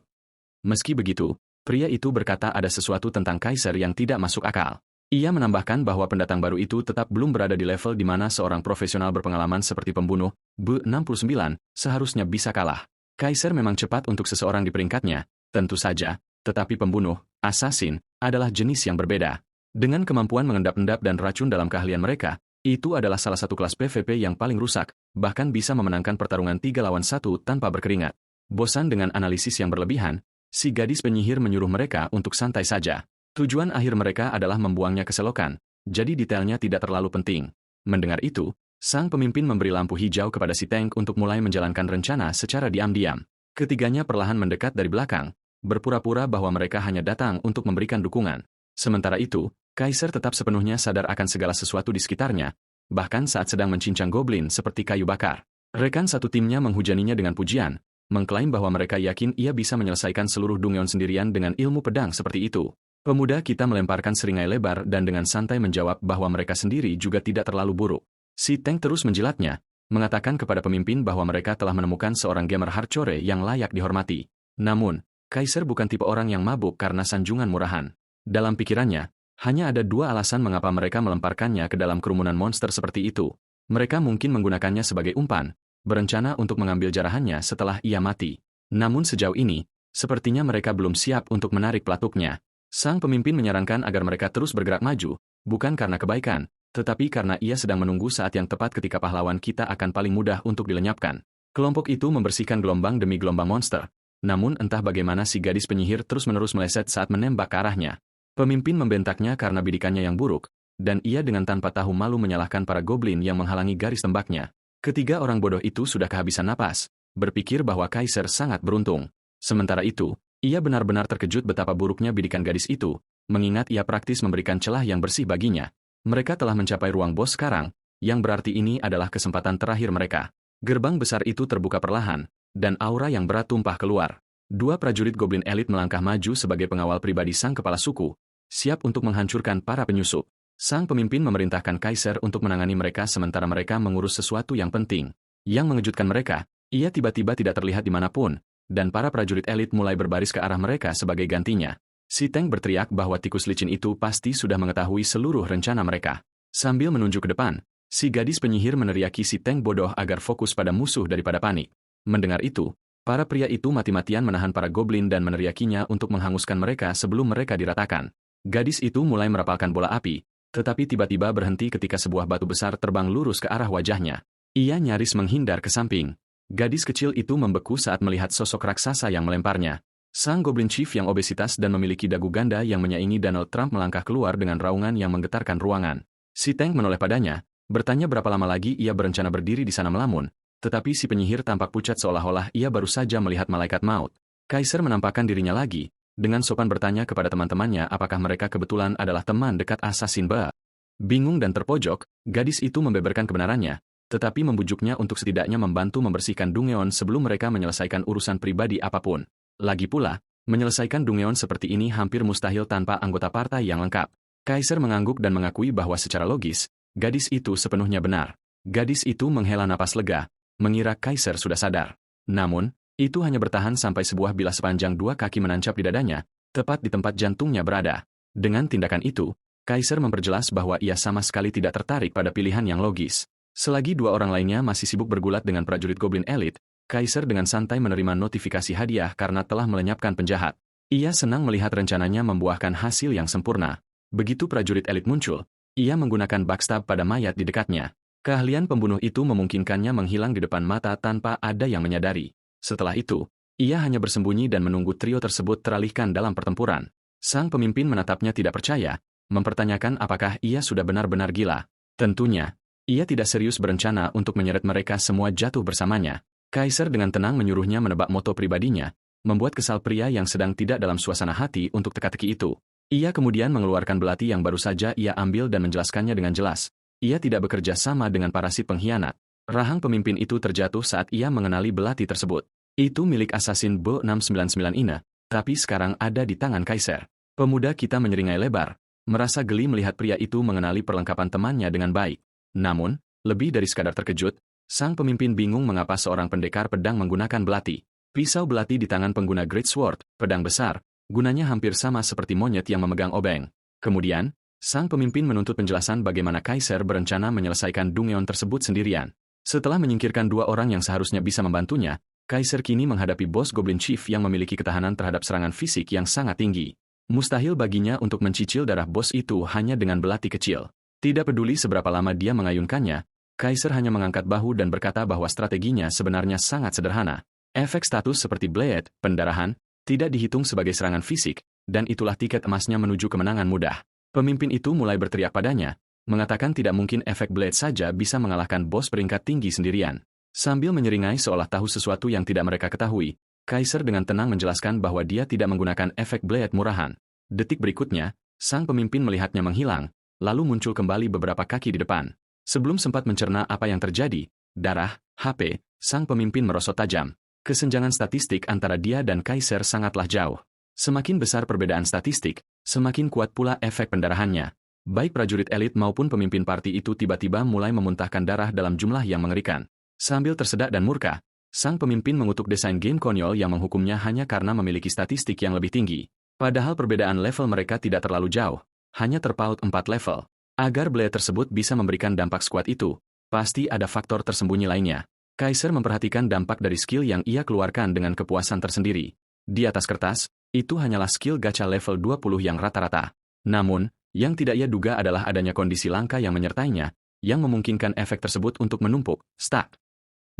Meski begitu, pria itu berkata ada sesuatu tentang Kaiser yang tidak masuk akal. Ia menambahkan bahwa pendatang baru itu tetap belum berada di level di mana seorang profesional berpengalaman seperti pembunuh, B69, seharusnya bisa kalah. Kaiser memang cepat untuk seseorang di peringkatnya, tentu saja, tetapi pembunuh, assassin, adalah jenis yang berbeda. Dengan kemampuan mengendap-endap dan racun dalam keahlian mereka, itu adalah salah satu kelas PvP yang paling rusak, bahkan bisa memenangkan pertarungan 3 lawan 1 tanpa berkeringat. Bosan dengan analisis yang berlebihan, si gadis penyihir menyuruh mereka untuk santai saja. Tujuan akhir mereka adalah membuangnya ke selokan, jadi detailnya tidak terlalu penting. Mendengar itu, sang pemimpin memberi lampu hijau kepada si tank untuk mulai menjalankan rencana secara diam-diam. Ketiganya perlahan mendekat dari belakang, berpura-pura bahwa mereka hanya datang untuk memberikan dukungan. Sementara itu, Kaiser tetap sepenuhnya sadar akan segala sesuatu di sekitarnya, bahkan saat sedang mencincang goblin seperti kayu bakar. Rekan satu timnya menghujaninya dengan pujian, mengklaim bahwa mereka yakin ia bisa menyelesaikan seluruh Dungeon sendirian dengan ilmu pedang seperti itu. Pemuda kita melemparkan seringai lebar dan dengan santai menjawab bahwa mereka sendiri juga tidak terlalu buruk. Si tank terus menjilatnya, mengatakan kepada pemimpin bahwa mereka telah menemukan seorang gamer hardcore yang layak dihormati. Namun, Kaiser bukan tipe orang yang mabuk karena sanjungan murahan. Dalam pikirannya, hanya ada 2 alasan mengapa mereka melemparkannya ke dalam kerumunan monster seperti itu. Mereka mungkin menggunakannya sebagai umpan, berencana untuk mengambil jarahannya setelah ia mati. Namun sejauh ini, sepertinya mereka belum siap untuk menarik pelatuknya. Sang pemimpin menyarankan agar mereka terus bergerak maju, bukan karena kebaikan, tetapi karena ia sedang menunggu saat yang tepat ketika pahlawan kita akan paling mudah untuk dilenyapkan. Kelompok itu membersihkan gelombang demi gelombang monster, namun entah bagaimana si gadis penyihir terus-menerus meleset saat menembak ke arahnya. Pemimpin membentaknya karena bidikannya yang buruk, dan ia dengan tanpa tahu malu menyalahkan para goblin yang menghalangi garis tembaknya. Ketiga orang bodoh itu sudah kehabisan napas, berpikir bahwa Kaiser sangat beruntung. Sementara itu, ia benar-benar terkejut betapa buruknya bidikan gadis itu, mengingat ia praktis memberikan celah yang bersih baginya. Mereka telah mencapai ruang bos sekarang, yang berarti ini adalah kesempatan terakhir mereka. Gerbang besar itu terbuka perlahan, dan aura yang berat tumpah keluar. 2 prajurit goblin elit melangkah maju sebagai pengawal pribadi sang kepala suku, siap untuk menghancurkan para penyusup. Sang pemimpin memerintahkan Kaiser untuk menangani mereka sementara mereka mengurus sesuatu yang penting. Yang mengejutkan mereka, ia tiba-tiba tidak terlihat dimanapun, dan para prajurit elit mulai berbaris ke arah mereka sebagai gantinya. Si Tank berteriak bahwa tikus licin itu pasti sudah mengetahui seluruh rencana mereka. Sambil menunjuk ke depan, si gadis penyihir meneriaki si Tank bodoh agar fokus pada musuh daripada panik. Mendengar itu, para pria itu mati-matian menahan para goblin dan meneriakinya untuk menghanguskan mereka sebelum mereka diratakan. Gadis itu mulai merapalkan bola api, tetapi tiba-tiba berhenti ketika sebuah batu besar terbang lurus ke arah wajahnya. Ia nyaris menghindar ke samping. Gadis kecil itu membeku saat melihat sosok raksasa yang melemparnya. Sang Goblin Chief yang obesitas dan memiliki dagu ganda yang menyaingi Donald Trump melangkah keluar dengan raungan yang menggetarkan ruangan. Si Tank menoleh padanya, bertanya berapa lama lagi ia berencana berdiri di sana melamun, tetapi si penyihir tampak pucat seolah-olah ia baru saja melihat malaikat maut. Kaiser menampakkan dirinya lagi, dengan sopan bertanya kepada teman-temannya apakah mereka kebetulan adalah teman dekat Assassin Ba. Bingung dan terpojok, gadis itu membeberkan kebenarannya, tetapi membujuknya untuk setidaknya membantu membersihkan Dungeon sebelum mereka menyelesaikan urusan pribadi apapun. Lagi pula, menyelesaikan Dungeon seperti ini hampir mustahil tanpa anggota partai yang lengkap. Kaiser mengangguk dan mengakui bahwa secara logis, gadis itu sepenuhnya benar. Gadis itu menghela napas lega, mengira Kaiser sudah sadar. Namun, itu hanya bertahan sampai sebuah bilah sepanjang 2 kaki menancap di dadanya, tepat di tempat jantungnya berada. Dengan tindakan itu, Kaiser memperjelas bahwa ia sama sekali tidak tertarik pada pilihan yang logis. Selagi 2 orang lainnya masih sibuk bergulat dengan prajurit Goblin Elite, Kaiser dengan santai menerima notifikasi hadiah karena telah melenyapkan penjahat. Ia senang melihat rencananya membuahkan hasil yang sempurna. Begitu prajurit elit muncul, ia menggunakan backstab pada mayat di dekatnya. Keahlian pembunuh itu memungkinkannya menghilang di depan mata tanpa ada yang menyadari. Setelah itu, ia hanya bersembunyi dan menunggu trio tersebut teralihkan dalam pertempuran. Sang pemimpin menatapnya tidak percaya, mempertanyakan apakah ia sudah benar-benar gila. Tentunya, ia tidak serius berencana untuk menyeret mereka semua jatuh bersamanya. Kaiser dengan tenang menyuruhnya menebak moto pribadinya, membuat kesal pria yang sedang tidak dalam suasana hati untuk teka-teki itu. Ia kemudian mengeluarkan belati yang baru saja ia ambil dan menjelaskannya dengan jelas. Ia tidak bekerja sama dengan parasit pengkhianat. Rahang pemimpin itu terjatuh saat ia mengenali belati tersebut. Itu milik Assassin Bo 699 Ina, tapi sekarang ada di tangan Kaiser. Pemuda kita menyeringai lebar, merasa geli melihat pria itu mengenali perlengkapan temannya dengan baik. Namun, lebih dari sekadar terkejut, sang pemimpin bingung mengapa seorang pendekar pedang menggunakan belati. Pisau belati di tangan pengguna Great Sword, pedang besar, gunanya hampir sama seperti monyet yang memegang obeng. Kemudian, sang pemimpin menuntut penjelasan bagaimana Kaiser berencana menyelesaikan Dungeon tersebut sendirian. Setelah menyingkirkan 2 orang yang seharusnya bisa membantunya, Kaiser kini menghadapi bos Goblin Chief yang memiliki ketahanan terhadap serangan fisik yang sangat tinggi. Mustahil baginya untuk mencicil darah bos itu hanya dengan belati kecil. Tidak peduli seberapa lama dia mengayunkannya, Kaiser hanya mengangkat bahu dan berkata bahwa strateginya sebenarnya sangat sederhana. Efek status seperti Blade, pendarahan, tidak dihitung sebagai serangan fisik, dan itulah tiket emasnya menuju kemenangan mudah. Pemimpin itu mulai berteriak padanya, mengatakan tidak mungkin efek Blade saja bisa mengalahkan bos peringkat tinggi sendirian. Sambil menyeringai seolah tahu sesuatu yang tidak mereka ketahui, Kaiser dengan tenang menjelaskan bahwa dia tidak menggunakan efek Blade murahan. Detik berikutnya, sang pemimpin melihatnya menghilang, lalu muncul kembali beberapa kaki di depan. Sebelum sempat mencerna apa yang terjadi, darah, HP, sang pemimpin merosot tajam. Kesenjangan statistik antara dia dan Kaiser sangatlah jauh. Semakin besar perbedaan statistik, semakin kuat pula efek pendarahannya. Baik prajurit elit maupun pemimpin parti itu tiba-tiba mulai memuntahkan darah dalam jumlah yang mengerikan. Sambil tersedak dan murka, sang pemimpin mengutuk desain game konyol yang menghukumnya hanya karena memiliki statistik yang lebih tinggi. Padahal perbedaan level mereka tidak terlalu jauh, hanya terpaut 4 level. Agar Blade tersebut bisa memberikan dampak sekuat itu, pasti ada faktor tersembunyi lainnya. Kaiser memperhatikan dampak dari skill yang ia keluarkan dengan kepuasan tersendiri. Di atas kertas, itu hanyalah skill gacha level 20 yang rata-rata. Namun, yang tidak ia duga adalah adanya kondisi langka yang menyertainya, yang memungkinkan efek tersebut untuk menumpuk, stack.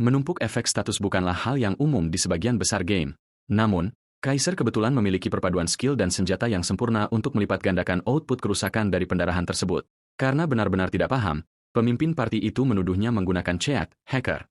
Menumpuk efek status bukanlah hal yang umum di sebagian besar game. Namun, Kaiser kebetulan memiliki perpaduan skill dan senjata yang sempurna untuk melipat gandakan output kerusakan dari pendarahan tersebut. Karena benar-benar tidak paham, pemimpin parti itu menuduhnya menggunakan cheat, hacker.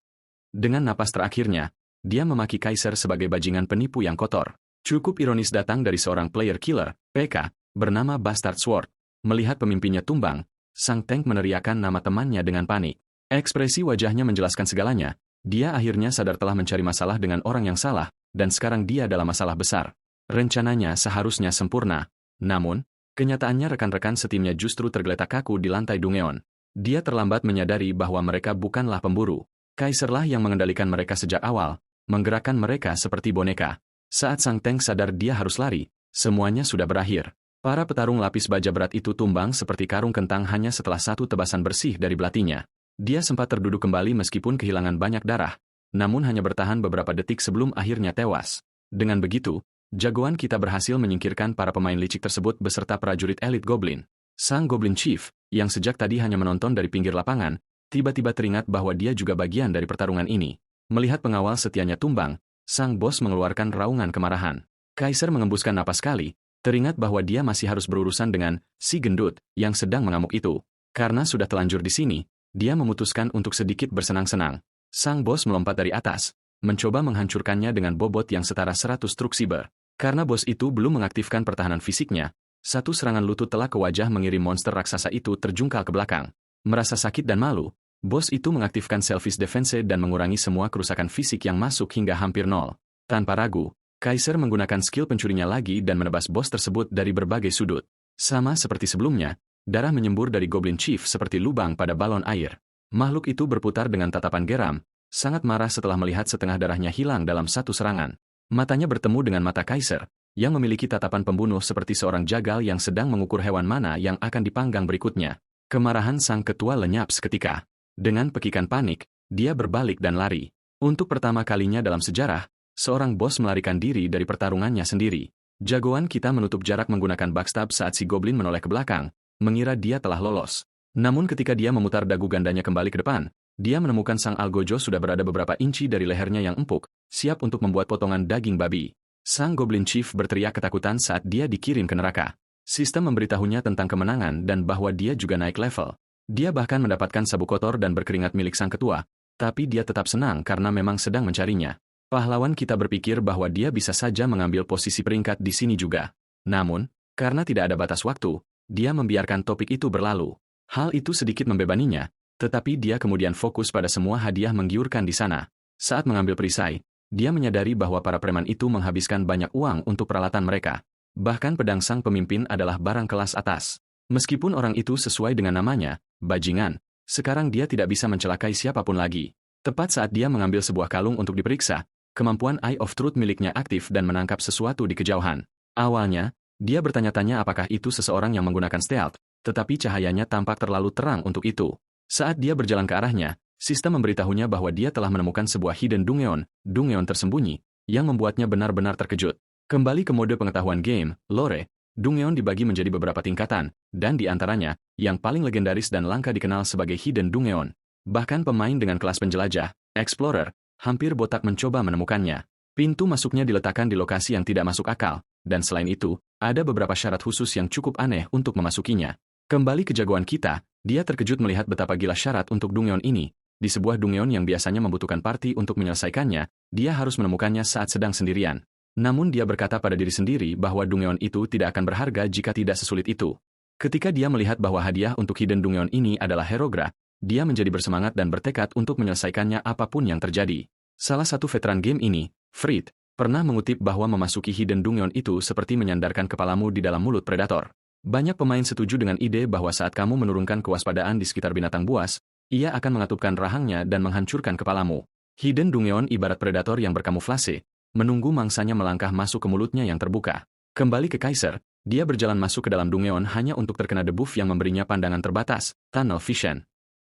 Dengan napas terakhirnya, dia memaki Kaiser sebagai bajingan penipu yang kotor. Cukup ironis datang dari seorang player killer, PK, bernama Bastard Sword. Melihat pemimpinnya tumbang, sang Tank meneriakkan nama temannya dengan panik. Ekspresi wajahnya menjelaskan segalanya, dia akhirnya sadar telah mencari masalah dengan orang yang salah, dan sekarang dia dalam masalah besar. Rencananya seharusnya sempurna, namun, kenyataannya rekan-rekan setimnya justru tergeletak kaku di lantai Dungeon. Dia terlambat menyadari bahwa mereka bukanlah pemburu. Kaiserlah yang mengendalikan mereka sejak awal, menggerakkan mereka seperti boneka. Saat sang Tank sadar dia harus lari, Semuanya sudah berakhir. Para petarung lapis baja berat itu tumbang seperti karung kentang hanya setelah satu tebasan bersih dari belatinya. Dia sempat terduduk kembali meskipun kehilangan banyak darah, namun hanya bertahan beberapa detik sebelum akhirnya tewas. Dengan begitu, jagoan kita berhasil menyingkirkan para pemain licik tersebut beserta prajurit elit Goblin. Sang Goblin Chief, yang sejak tadi hanya menonton dari pinggir lapangan, tiba-tiba teringat bahwa dia juga bagian dari pertarungan ini. Melihat pengawal setianya tumbang, sang bos mengeluarkan raungan kemarahan. Kaiser mengembuskan napas sekali, teringat bahwa dia masih harus berurusan dengan si gendut yang sedang mengamuk itu. Karena sudah telanjur di sini, dia memutuskan untuk sedikit bersenang-senang. Sang bos melompat dari atas, mencoba menghancurkannya dengan bobot yang setara 100 truk siber. Karena bos itu belum mengaktifkan pertahanan fisiknya, satu serangan lutut telak ke wajah mengirim monster raksasa itu terjungkal ke belakang. Merasa sakit dan malu, bos itu mengaktifkan selfish defense dan mengurangi semua kerusakan fisik yang masuk hingga hampir nol. Tanpa ragu, Kaiser menggunakan skill pencurinya lagi dan menebas bos tersebut dari berbagai sudut. Sama seperti sebelumnya, darah menyembur dari Goblin Chief seperti lubang pada balon air. Makhluk itu berputar dengan tatapan geram, sangat marah setelah melihat setengah darahnya hilang dalam satu serangan. Matanya bertemu dengan mata Kaiser, yang memiliki tatapan pembunuh seperti seorang jagal yang sedang mengukur hewan mana yang akan dipanggang berikutnya. Kemarahan sang ketua lenyap seketika. Dengan pekikan panik, dia berbalik dan lari. Untuk pertama kalinya dalam sejarah, seorang bos melarikan diri dari pertarungannya sendiri. Jagoan kita menutup jarak menggunakan backstab saat si Goblin menoleh ke belakang, mengira dia telah lolos. Namun ketika dia memutar dagu gandanya kembali ke depan, dia menemukan sang algojo sudah berada beberapa inci dari lehernya yang empuk, siap untuk membuat potongan daging babi. Sang Goblin Chief berteriak ketakutan saat dia dikirim ke neraka. Sistem memberitahunya tentang kemenangan dan bahwa dia juga naik level. Dia bahkan mendapatkan sabuk kotor dan berkeringat milik sang ketua, tapi dia tetap senang karena memang sedang mencarinya. Pahlawan kita berpikir bahwa dia bisa saja mengambil posisi peringkat di sini juga. Namun, karena tidak ada batas waktu, dia membiarkan topik itu berlalu. Hal itu sedikit membebaninya, tetapi dia kemudian fokus pada semua hadiah menggiurkan di sana. Saat mengambil perisai, dia menyadari bahwa para preman itu menghabiskan banyak uang untuk peralatan mereka. Bahkan pedang sang pemimpin adalah barang kelas atas. Meskipun orang itu sesuai dengan namanya, bajingan, sekarang dia tidak bisa mencelakai siapapun lagi. Tepat saat dia mengambil sebuah kalung untuk diperiksa, kemampuan Eye of Truth miliknya aktif dan menangkap sesuatu di kejauhan. Awalnya, dia bertanya-tanya apakah itu seseorang yang menggunakan stealth, tetapi cahayanya tampak terlalu terang untuk itu. Saat dia berjalan ke arahnya, sistem memberitahunya bahwa dia telah menemukan sebuah hidden dungeon tersembunyi, yang membuatnya benar-benar terkejut. Kembali ke mode pengetahuan game, lore, dungeon dibagi menjadi beberapa tingkatan, dan di antaranya, yang paling legendaris dan langka dikenal sebagai hidden dungeon. Bahkan pemain dengan kelas penjelajah, explorer, hampir botak mencoba menemukannya. Pintu masuknya diletakkan di lokasi yang tidak masuk akal, dan selain itu, ada beberapa syarat khusus yang cukup aneh untuk memasukinya. Kembali ke jagoan kita, dia terkejut melihat betapa gila syarat untuk dungeon ini. Di sebuah dungeon yang biasanya membutuhkan party untuk menyelesaikannya, dia harus menemukannya saat sedang sendirian. Namun dia berkata pada diri sendiri bahwa dungeon itu tidak akan berharga jika tidak sesulit itu. Ketika dia melihat bahwa hadiah untuk hidden dungeon ini adalah Herogra, dia menjadi bersemangat dan bertekad untuk menyelesaikannya apapun yang terjadi. Salah satu veteran game ini, Frit, pernah mengutip bahwa memasuki hidden dungeon itu seperti menyandarkan kepalamu di dalam mulut predator. Banyak pemain setuju dengan ide bahwa saat kamu menurunkan kewaspadaan di sekitar binatang buas, ia akan mengatupkan rahangnya dan menghancurkan kepalamu. Hidden dungeon ibarat predator yang berkamuflase, menunggu mangsanya melangkah masuk ke mulutnya yang terbuka. Kembali ke Kaiser, dia berjalan masuk ke dalam dungeon hanya untuk terkena debuff yang memberinya pandangan terbatas, tunnel vision.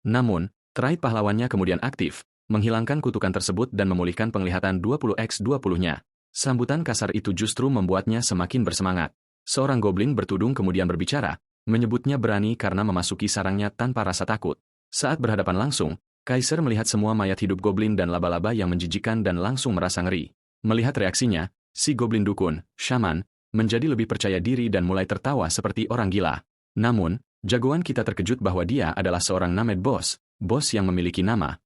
Namun, trait pahlawannya kemudian aktif, menghilangkan kutukan tersebut dan memulihkan penglihatan 20x20-nya. Sambutan kasar itu justru membuatnya semakin bersemangat. Seorang goblin bertudung kemudian berbicara, menyebutnya berani karena memasuki sarangnya tanpa rasa takut. Saat berhadapan langsung, Kaiser melihat semua mayat hidup goblin dan laba-laba yang menjijikan dan langsung merasa ngeri. Melihat reaksinya, si goblin dukun, shaman, menjadi lebih percaya diri dan mulai tertawa seperti orang gila. Namun, jagoan kita terkejut bahwa dia adalah seorang Named Boss yang memiliki nama.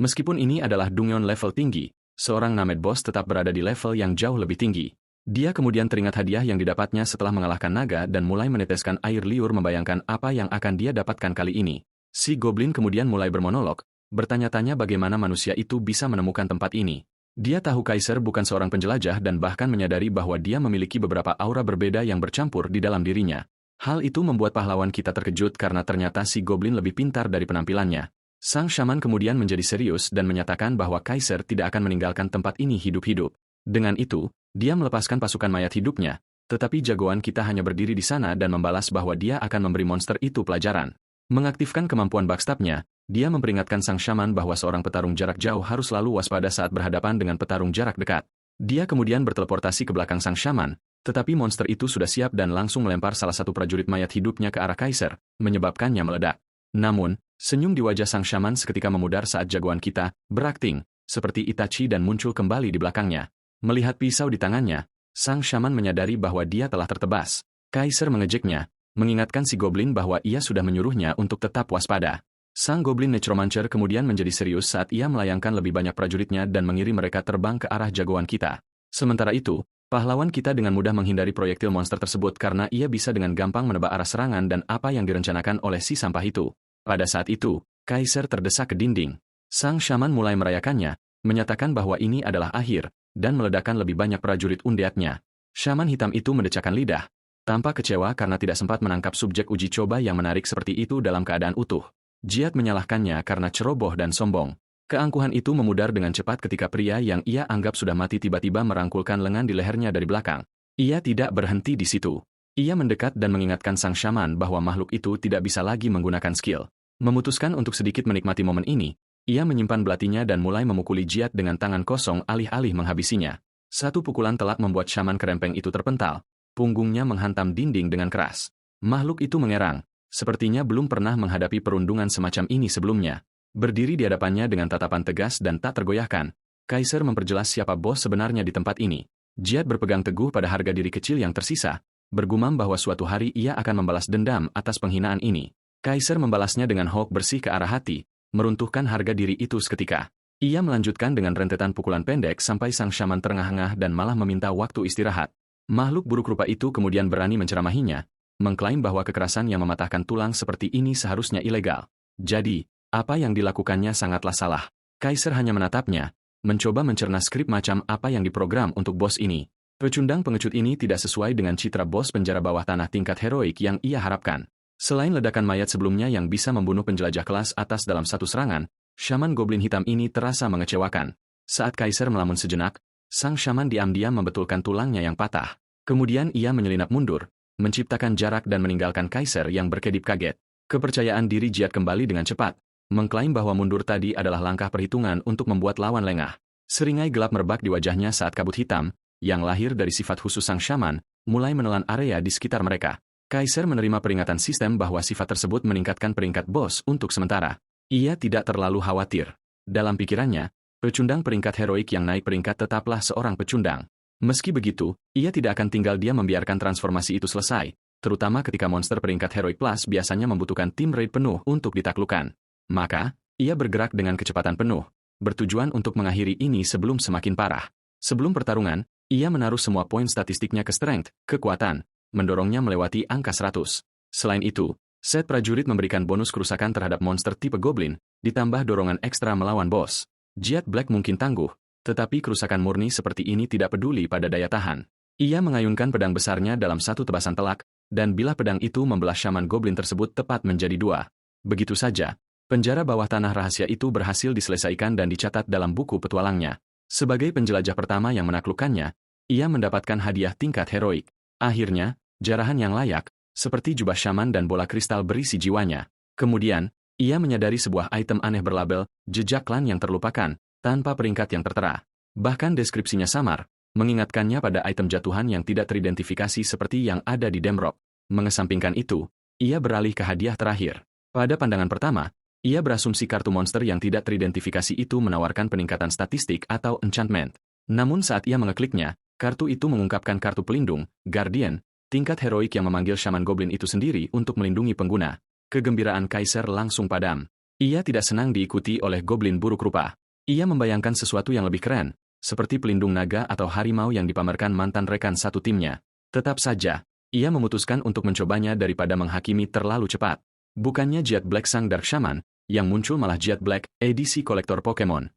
Meskipun ini adalah dungeon level tinggi, seorang Named Boss tetap berada di level yang jauh lebih tinggi. Dia kemudian teringat hadiah yang didapatnya setelah mengalahkan naga dan mulai meneteskan air liur membayangkan apa yang akan dia dapatkan kali ini. Si goblin kemudian mulai bermonolog, bertanya-tanya bagaimana manusia itu bisa menemukan tempat ini. Dia tahu Kaiser bukan seorang penjelajah dan bahkan menyadari bahwa dia memiliki beberapa aura berbeda yang bercampur di dalam dirinya. Hal itu membuat pahlawan kita terkejut karena ternyata si goblin lebih pintar dari penampilannya. Sang shaman kemudian menjadi serius dan menyatakan bahwa Kaiser tidak akan meninggalkan tempat ini hidup-hidup. Dengan itu, dia melepaskan pasukan mayat hidupnya, tetapi jagoan kita hanya berdiri di sana dan membalas bahwa dia akan memberi monster itu pelajaran. Mengaktifkan kemampuan backstabnya, dia memperingatkan sang shaman bahwa seorang petarung jarak jauh harus selalu waspada saat berhadapan dengan petarung jarak dekat. Dia kemudian berteleportasi ke belakang sang shaman, tetapi monster itu sudah siap dan langsung melempar salah satu prajurit mayat hidupnya ke arah Kaiser, menyebabkannya meledak. Namun, senyum di wajah sang shaman seketika memudar saat jagoan kita berakting, seperti Itachi dan muncul kembali di belakangnya. Melihat pisau di tangannya, sang shaman menyadari bahwa dia telah tertebas. Kaiser mengejeknya, mengingatkan si goblin bahwa ia sudah menyuruhnya untuk tetap waspada. Sang goblin necromancer kemudian menjadi serius saat ia melayangkan lebih banyak prajuritnya dan mengirim mereka terbang ke arah jagoan kita. Sementara itu, pahlawan kita dengan mudah menghindari proyektil monster tersebut karena ia bisa dengan gampang menebak arah serangan dan apa yang direncanakan oleh si sampah itu. Pada saat itu, Kaiser terdesak ke dinding. Sang shaman mulai merayakannya, menyatakan bahwa ini adalah akhir, dan meledakkan lebih banyak prajurit undeadnya. Shaman hitam itu mendecakkan lidah, tampak kecewa karena tidak sempat menangkap subjek uji coba yang menarik seperti itu dalam keadaan utuh. Jiat menyalahkannya karena ceroboh dan sombong. Keangkuhan itu memudar dengan cepat ketika pria yang ia anggap sudah mati tiba-tiba merangkulkan lengan di lehernya dari belakang. Ia tidak berhenti di situ. Ia mendekat dan mengingatkan sang shaman bahwa makhluk itu tidak bisa lagi menggunakan skill. Memutuskan untuk sedikit menikmati momen ini, ia menyimpan belatinya dan mulai memukuli Jiat dengan tangan kosong alih-alih menghabisinya. Satu pukulan telak membuat shaman kerempeng itu terpental. Punggungnya menghantam dinding dengan keras. Makhluk itu mengerang, sepertinya belum pernah menghadapi perundungan semacam ini sebelumnya. Berdiri di hadapannya dengan tatapan tegas dan tak tergoyahkan, Kaiser memperjelas siapa bos sebenarnya di tempat ini. Jiat berpegang teguh pada harga diri kecil yang tersisa, bergumam bahwa suatu hari ia akan membalas dendam atas penghinaan ini. Kaiser membalasnya dengan hawk bersih ke arah hati, meruntuhkan harga diri itu seketika. Ia melanjutkan dengan rentetan pukulan pendek sampai sang shaman terengah-engah dan malah meminta waktu istirahat. Makhluk buruk rupa itu kemudian berani menceramahinya, mengklaim bahwa kekerasan yang mematahkan tulang seperti ini seharusnya ilegal. Jadi, apa yang dilakukannya sangatlah salah. Kaiser hanya menatapnya, mencoba mencerna skrip macam apa yang diprogram untuk bos ini. Pecundang pengecut ini tidak sesuai dengan citra bos penjara bawah tanah tingkat heroik yang ia harapkan. Selain ledakan mayat sebelumnya yang bisa membunuh penjelajah kelas atas dalam satu serangan, shaman goblin hitam ini terasa mengecewakan. Saat Kaiser melamun sejenak, sang shaman diam-diam membetulkan tulangnya yang patah. Kemudian ia menyelinap mundur, menciptakan jarak dan meninggalkan Kaiser yang berkedip kaget. Kepercayaan diri Jiat kembali dengan cepat, mengklaim bahwa mundur tadi adalah langkah perhitungan untuk membuat lawan lengah. Seringai gelap merebak di wajahnya saat kabut hitam, yang lahir dari sifat khusus sang shaman, mulai menelan area di sekitar mereka. Kaiser menerima peringatan sistem bahwa sifat tersebut meningkatkan peringkat bos untuk sementara. Ia tidak terlalu khawatir. Dalam pikirannya, pecundang peringkat heroik yang naik peringkat tetaplah seorang pecundang. Meski begitu, ia tidak akan tinggal diam membiarkan transformasi itu selesai, terutama ketika monster peringkat Heroic Plus biasanya membutuhkan tim raid penuh untuk ditaklukkan. Maka, ia bergerak dengan kecepatan penuh, bertujuan untuk mengakhiri ini sebelum semakin parah. Sebelum pertarungan, ia menaruh semua poin statistiknya ke strength, kekuatan, mendorongnya melewati angka 100. Selain itu, set prajurit memberikan bonus kerusakan terhadap monster tipe goblin, ditambah dorongan ekstra melawan bos. Jiat Black mungkin tangguh, tetapi kerusakan murni seperti ini tidak peduli pada daya tahan. Ia mengayunkan pedang besarnya dalam satu tebasan telak, dan bilah pedang itu membelah shaman goblin tersebut tepat menjadi dua. Begitu saja, penjara bawah tanah rahasia itu berhasil diselesaikan dan dicatat dalam buku petualangnya. Sebagai penjelajah pertama yang menaklukkannya, ia mendapatkan hadiah tingkat heroik. Akhirnya, jarahan yang layak, seperti jubah shaman dan bola kristal berisi jiwanya. Kemudian, ia menyadari sebuah item aneh berlabel jejak klan yang terlupakan, tanpa peringkat yang tertera. Bahkan deskripsinya samar, mengingatkannya pada item jatuhan yang tidak teridentifikasi seperti yang ada di Demrock. Mengesampingkan itu, ia beralih ke hadiah terakhir. Pada pandangan pertama, ia berasumsi kartu monster yang tidak teridentifikasi itu menawarkan peningkatan statistik atau enchantment. Namun saat ia mengekliknya, kartu itu mengungkapkan kartu pelindung, Guardian, tingkat heroik yang memanggil shaman goblin itu sendiri untuk melindungi pengguna. Kegembiraan Kaiser langsung padam. Ia tidak senang diikuti oleh goblin buruk rupa. Ia membayangkan sesuatu yang lebih keren, seperti pelindung naga atau harimau yang dipamerkan mantan rekan satu timnya. Tetap saja, ia memutuskan untuk mencobanya daripada menghakimi terlalu cepat. Bukannya Jiat Black sang Dark Shaman, yang muncul malah Jiat Black, edisi kolektor Pokemon.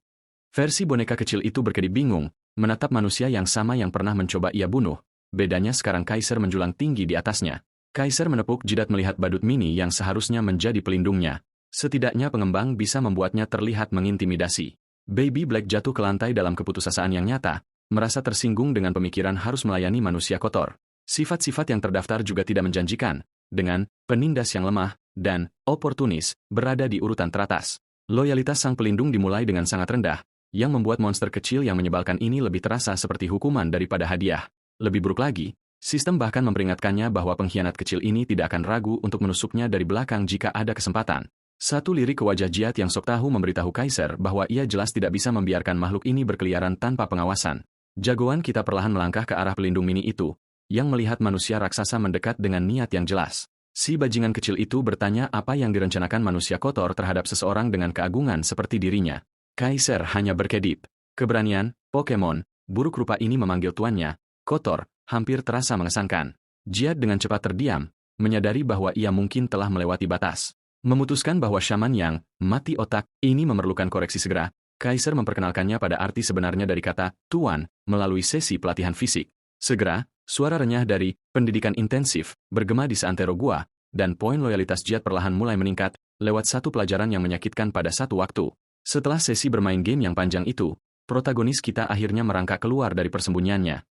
Versi boneka kecil itu berkedip bingung, menatap manusia yang sama yang pernah mencoba ia bunuh. Bedanya sekarang Kaiser menjulang tinggi di atasnya. Kaiser menepuk jidat melihat badut mini yang seharusnya menjadi pelindungnya. Setidaknya pengembang bisa membuatnya terlihat mengintimidasi. Baby Black jatuh ke lantai dalam keputusasaan yang nyata, merasa tersinggung dengan pemikiran harus melayani manusia kotor. Sifat-sifat yang terdaftar juga tidak menjanjikan, dengan penindas yang lemah dan oportunis berada di urutan teratas. Loyalitas sang pelindung dimulai dengan sangat rendah, yang membuat monster kecil yang menyebalkan ini lebih terasa seperti hukuman daripada hadiah. Lebih buruk lagi, sistem bahkan memperingatkannya bahwa pengkhianat kecil ini tidak akan ragu untuk menusuknya dari belakang jika ada kesempatan. Satu lirik ke wajah Jiat yang sok tahu memberitahu Kaiser bahwa ia jelas tidak bisa membiarkan makhluk ini berkeliaran tanpa pengawasan. Jagoan kita perlahan melangkah ke arah pelindung mini itu, yang melihat manusia raksasa mendekat dengan niat yang jelas. Si bajingan kecil itu bertanya apa yang direncanakan manusia kotor terhadap seseorang dengan keagungan seperti dirinya. Kaiser hanya berkedip. Keberanian, Pokemon, buruk rupa ini memanggil tuannya, kotor, hampir terasa mengesankan. Jiat dengan cepat terdiam, menyadari bahwa ia mungkin telah melewati batas. Memutuskan bahwa shaman yang mati otak ini memerlukan koreksi segera, Kaiser memperkenalkannya pada arti sebenarnya dari kata tuan melalui sesi pelatihan fisik. Segera, suara renyah dari pendidikan intensif bergema di seantero gua, dan poin loyalitas Jiat perlahan mulai meningkat lewat satu pelajaran yang menyakitkan pada satu waktu. Setelah sesi bermain game yang panjang itu, protagonis kita akhirnya merangkak keluar dari persembunyiannya.